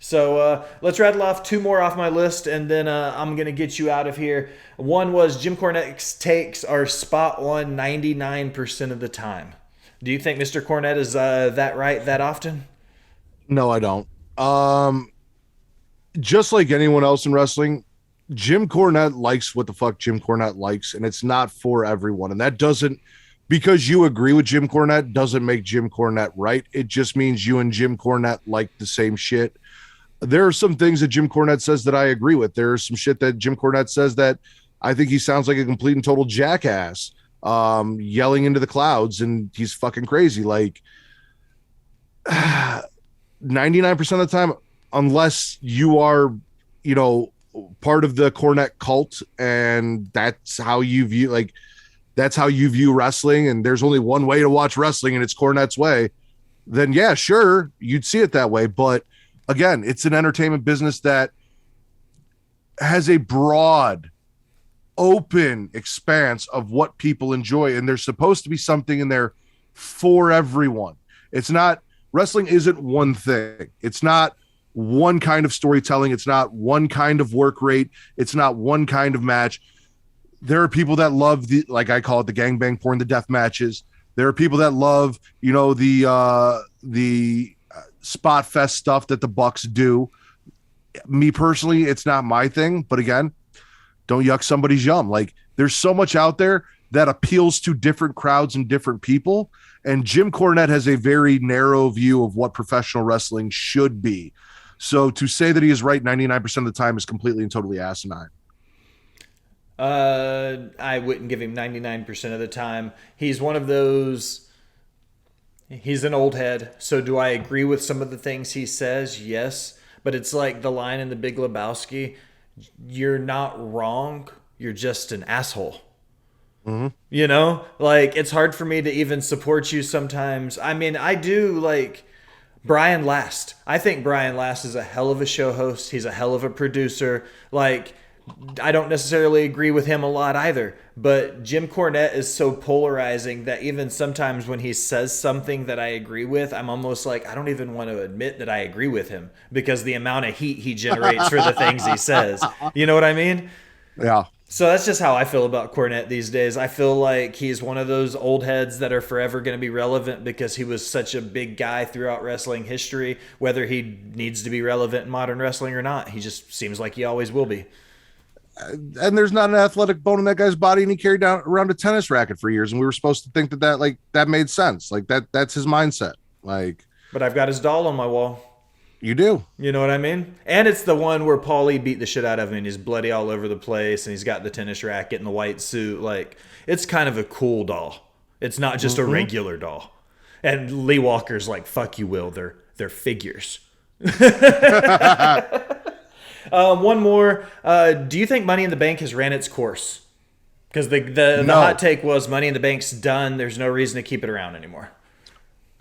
So let's rattle off two more off my list, and then I'm going to get you out of here. One was Jim Cornette's takes are spot on 99% of the time. Do you think Mr. Cornette is that right that often? No, I don't. Just like anyone else in wrestling, Jim Cornette likes what the fuck Jim Cornette likes, and it's not for everyone. And that doesn't, because you agree with Jim Cornette, doesn't make Jim Cornette right. It just means you and Jim Cornette like the same shit. There are some things that Jim Cornette says that I agree with. There's some shit that Jim Cornette says that I think he sounds like a complete and total jackass, yelling into the clouds, and he's fucking crazy. Like 99% of the time, unless you are, part of the Cornette cult, and that's how you view wrestling, and there's only one way to watch wrestling, and it's Cornette's way, then yeah, sure, you'd see it that way. But again, it's an entertainment business that has a broad, open expanse of what people enjoy, and there's supposed to be something in there for everyone. It's not, wrestling isn't one thing. It's not one kind of storytelling. It's not one kind of work rate. It's not one kind of match. There are people that love the, like I call it, the gangbang porn, the death matches. There are people that love, the spot fest stuff that the Bucks do. Me personally, it's not my thing, but again, don't yuck somebody's yum. Like, there's so much out there that appeals to different crowds and different people. And Jim Cornette has a very narrow view of what professional wrestling should be. So to say that he is right 99% of the time is completely and totally asinine. I wouldn't give him 99% of the time. He's one of those, he's an old head. So do I agree with some of the things he says? Yes. But it's like the line in The Big Lebowski, you're not wrong, you're just an asshole. Like, it's hard for me to even support you sometimes. I mean, I do like Brian Last. I think Brian Last is a hell of a show host. He's a hell of a producer. Like, I don't necessarily agree with him a lot either. But Jim Cornette is so polarizing that even sometimes when he says something that I agree with, I'm almost like, I don't even want to admit that I agree with him because the amount of heat he generates for the things he says. You know what I mean? Yeah. So that's just how I feel about Cornette these days. I feel like he's one of those old heads that are forever going to be relevant because he was such a big guy throughout wrestling history. Whether he needs to be relevant in modern wrestling or not, he just seems like he always will be. And there's not an athletic bone in that guy's body, and he carried down around a tennis racket for years, and we were supposed to think that made sense. Like that's his mindset. Like, But I've got his doll on my wall. you do. You know what I mean? And it's the one where Paulie beat the shit out of him and he's bloody all over the place and he's got the tennis racket and the white suit. Like, it's kind of a cool doll. It's not just a regular doll. And Lee Walker's like, fuck you, Will. They're figures. One more. Do you think Money in the Bank has ran its course? Because the hot take was Money in the Bank's done. There's no reason to keep it around anymore.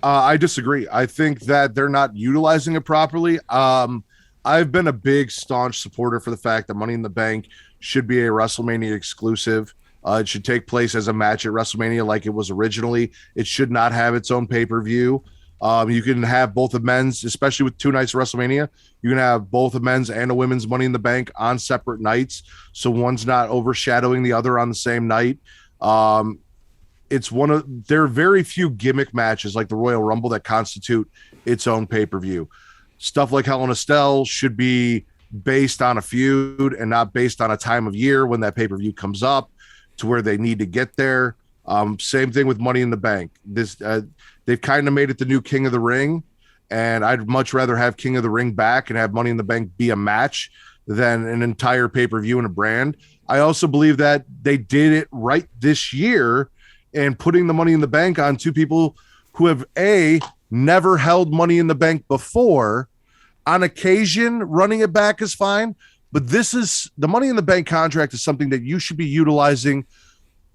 I disagree. I think that they're not utilizing it properly. I've been a big staunch supporter for the fact that Money in the Bank should be a WrestleMania exclusive. It should take place as a match at WrestleMania like it was originally. It should not have its own pay-per-view. You can have both the men's, especially with 2 nights of WrestleMania, you can have both a men's and a women's Money in the Bank on separate nights. So one's not overshadowing the other on the same night. There are very few gimmick matches like the Royal Rumble that constitute its own pay-per-view. Stuff like Hell in a Cell should be based on a feud and not based on a time of year when that pay-per-view comes up to where they need to get there. Same thing with Money in the Bank. They've kind of made it the new King of the Ring, and I'd much rather have King of the Ring back and have Money in the Bank be a match than an entire pay-per-view and a brand. I also believe that they did it right this year and putting the Money in the Bank on 2 people who have never held Money in the Bank before. On occasion, running it back is fine, but the Money in the Bank contract is something that you should be utilizing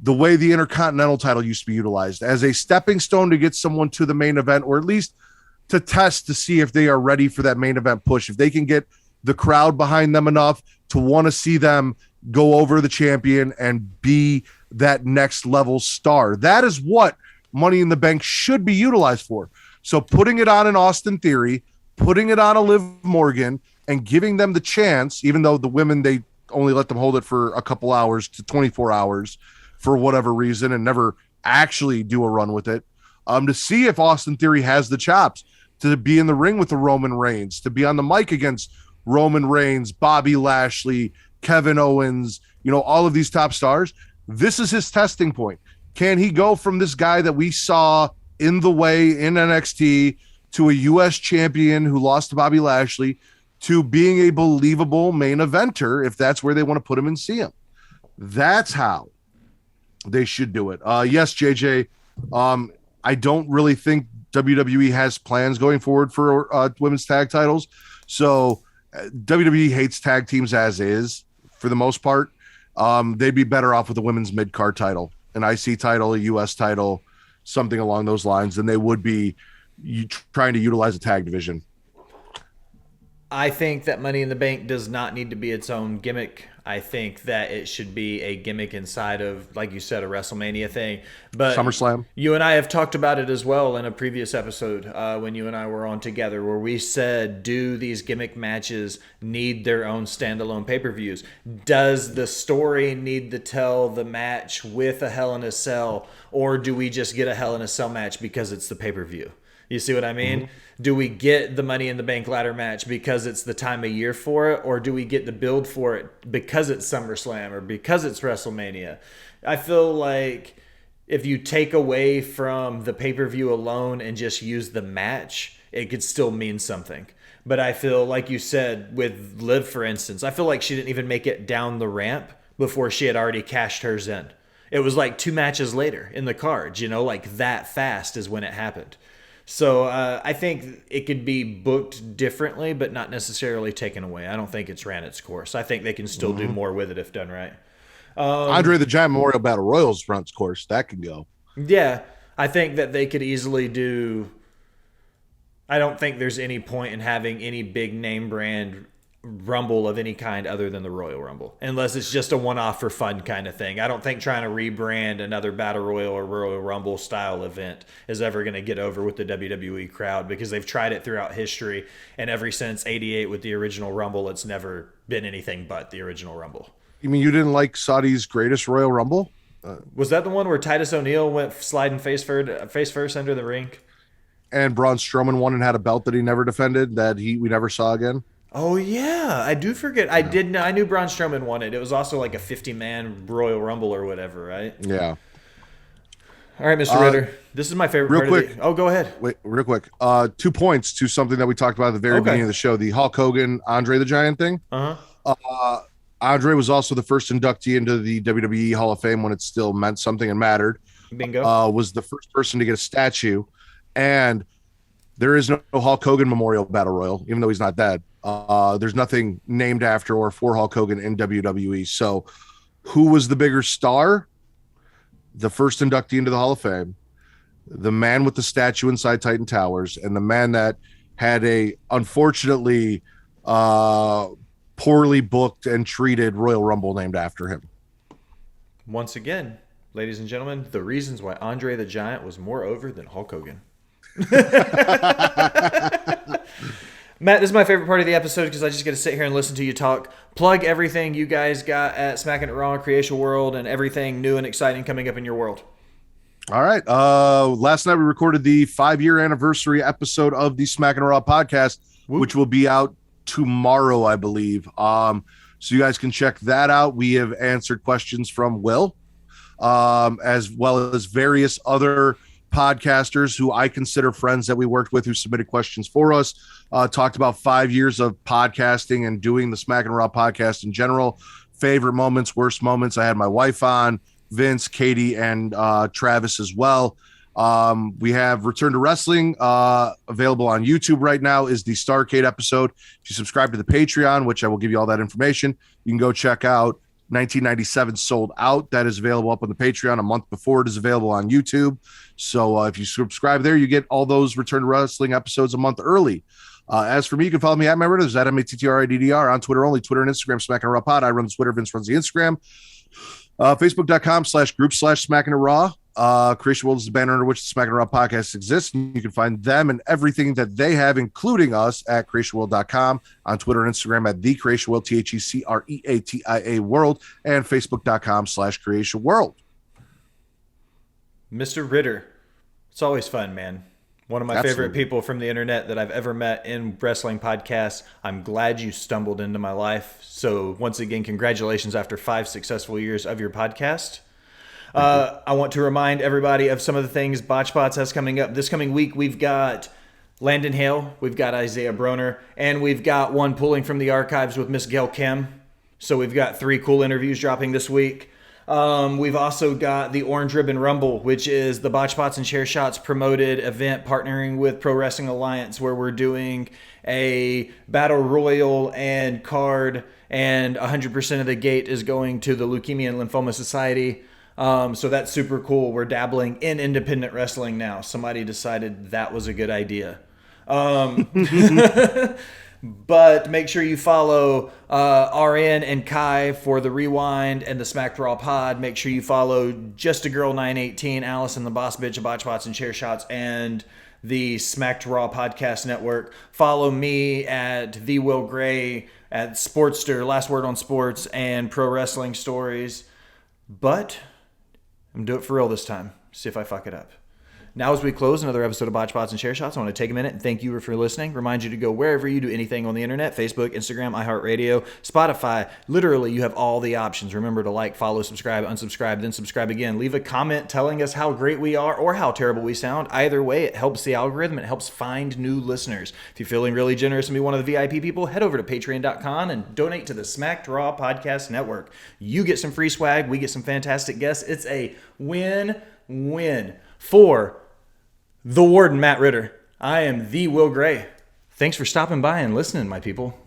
the way the Intercontinental title used to be utilized, as a stepping stone to get someone to the main event, or at least to test to see if they are ready for that main event push. If they can get the crowd behind them enough to want to see them go over the champion and be that next level star. That is what Money in the Bank should be utilized for. So putting it on an Austin Theory, putting it on a Liv Morgan, and giving them the chance, even though the women, they only let them hold it for a couple hours to 24 hours for whatever reason and never actually do a run with it, to see if Austin Theory has the chops to be in the ring with the Roman Reigns, to be on the mic against Roman Reigns, Bobby Lashley, Kevin Owens, all of these top stars. This is his testing point. Can he go from this guy that we saw in the way in NXT to a U.S. champion who lost to Bobby Lashley to being a believable main eventer if that's where they want to put him and see him? That's how they should do it. Yes, JJ, I don't really think WWE has plans going forward for women's tag titles. So WWE hates tag teams as is for the most part. They'd be better off with a women's mid-card title, an IC title, a US title, something along those lines, than they would be trying to utilize a tag division. I think that Money in the Bank does not need to be its own gimmick. I think that it should be a gimmick inside of, like you said, a WrestleMania thing. But SummerSlam. You and I have talked about it as well in a previous episode when you and I were on together, where we said, do these gimmick matches need their own standalone pay-per-views? Does the story need to tell the match with a Hell in a Cell, or do we just get a Hell in a Cell match because it's the pay-per-view? You see what I mean? Mm-hmm. Do we get the Money in the Bank ladder match because it's the time of year for it, or do we get the build for it because it's SummerSlam or because it's WrestleMania? I feel like if you take away from the pay-per-view alone and just use the match, it could still mean something. But I feel, like you said, with Liv, for instance, I feel like she didn't even make it down the ramp before she had already cashed hers in. It was like 2 matches later in the cards, like that fast is when it happened. So I think it could be booked differently, but not necessarily taken away. I don't think it's ran its course. I think they can still do more with it if done right. Andre the Giant Memorial Battle Royals runs course. That can go. Yeah, I think that they could easily do... I don't think there's any point in having any big name brand Rumble of any kind other than the Royal Rumble, unless it's just a one-off for fun kind of thing. I don't think trying to rebrand another Battle Royal or Royal Rumble style event is ever going to get over with the WWE crowd, because they've tried it throughout history, and ever since '88 with the original Rumble, it's never been anything but the original Rumble. You mean you didn't like Saudi's greatest Royal Rumble? Was that the one where Titus O'Neil went sliding face first under the ring? And Braun Strowman won and had a belt that he never defended that we never saw again? Oh yeah, I do forget. I did know. I knew Braun Strowman won it. It was also like a 50-man Royal Rumble or whatever, right? Yeah. All right, Mr. Ritter. This is my favorite real part quick. of the... Oh, go ahead. Wait, real quick. 2 points to something that we talked about at the very beginning of the show, the Hulk Hogan, Andre the Giant thing. Andre was also the first inductee into the WWE Hall of Fame when it still meant something and mattered. Bingo. Was the first person to get a statue. And there is no Hulk Hogan Memorial Battle Royal, even though he's not dead. There's nothing named after or for Hulk Hogan in WWE. So who was the bigger star? The first inductee into the Hall of Fame, the man with the statue inside Titan Towers, and the man that had a unfortunately poorly booked and treated Royal Rumble named after him. Once again, ladies and gentlemen, the reasons why Andre the Giant was more over than Hulk Hogan. Matt, this is my favorite part of the episode because I just get to sit here and listen to you talk. Plug everything you guys got at Smacking It Raw, Creation World, and everything new and exciting coming up in your world. All right. Last night we recorded the 5-year anniversary episode of the Smacking It Raw podcast, which will be out tomorrow, I believe. So you guys can check that out. We have answered questions from Will, as well as various other podcasters who I consider friends that we worked with who submitted questions for us. Talked about 5 years of podcasting and doing the Smack and Raw podcast in general. Favorite moments, worst moments. I had my wife on, Vince, Katie, and Travis as well. We have Return to Wrestling available on YouTube right now, is the Starrcade episode. If you subscribe to the Patreon, which I will give you all that information, you can go check out 1997 Sold Out. That is available up on the Patreon a month before it is available on YouTube. So if you subscribe there, you get all those Return to Wrestling episodes a month early. As for me, you can follow me at my Ridders at MATTRIDDR on Twitter only, Twitter and Instagram, Smacking It Raw Pod. I run the Twitter, Vince runs the Instagram. Facebook.com/group/Smacking It Raw. Creation World is the banner under which the Smacking It Raw podcast exists. And you can find them and everything that they have, including us, at creationworld.com, on Twitter and Instagram at the Creation World, THECREATIA World, and Facebook.com/Creation World. Mr. Ritter, it's always fun, man. One of my favorite people from the internet that I've ever met in wrestling podcasts. I'm glad you stumbled into my life. So once again, congratulations after 5 successful years of your podcast. I want to remind everybody of some of the things Botched has coming up. This coming week, we've got Landon Hale, we've got Isaiah Broner, and we've got one pulling from the archives with Miss Gail Kim. So we've got 3 cool interviews dropping this week. We've also got the Orange Ribbon Rumble, which is the Botch Spots and Chair Shots promoted event partnering with Pro Wrestling Alliance, where we're doing a battle royal and card, and 100% of the gate is going to the Leukemia and Lymphoma Society. So that's super cool. We're dabbling in independent wrestling now. Somebody decided that was a good idea. But make sure you follow RN and Kai for the Rewind and the Smacked Raw Pod. Make sure you follow Just a Girl 918, Allison the Boss Bitch of Botch Spots and Chair Shots, and the Smacked Raw Podcast Network. Follow me at The Will Gray, at Sportster, Last Word on Sports, and Pro Wrestling Stories. But I'm going to do it for real this time. See if I fuck it up. Now, as we close another episode of Botch Spots and Chair Shots, I want to take a minute and thank you for listening. Remind you to go wherever you do anything on the internet, Facebook, Instagram, iHeartRadio, Spotify. Literally, you have all the options. Remember to like, follow, subscribe, unsubscribe, then subscribe again. Leave a comment telling us how great we are or how terrible we sound. Either way, it helps the algorithm. It helps find new listeners. If you're feeling really generous and be one of the VIP people, head over to patreon.com and donate to the Smacked Raw Podcast Network. You get some free swag. We get some fantastic guests. It's a win-win for the Warden, Matt Ritter. I am the Will Gray. Thanks for stopping by and listening, my people.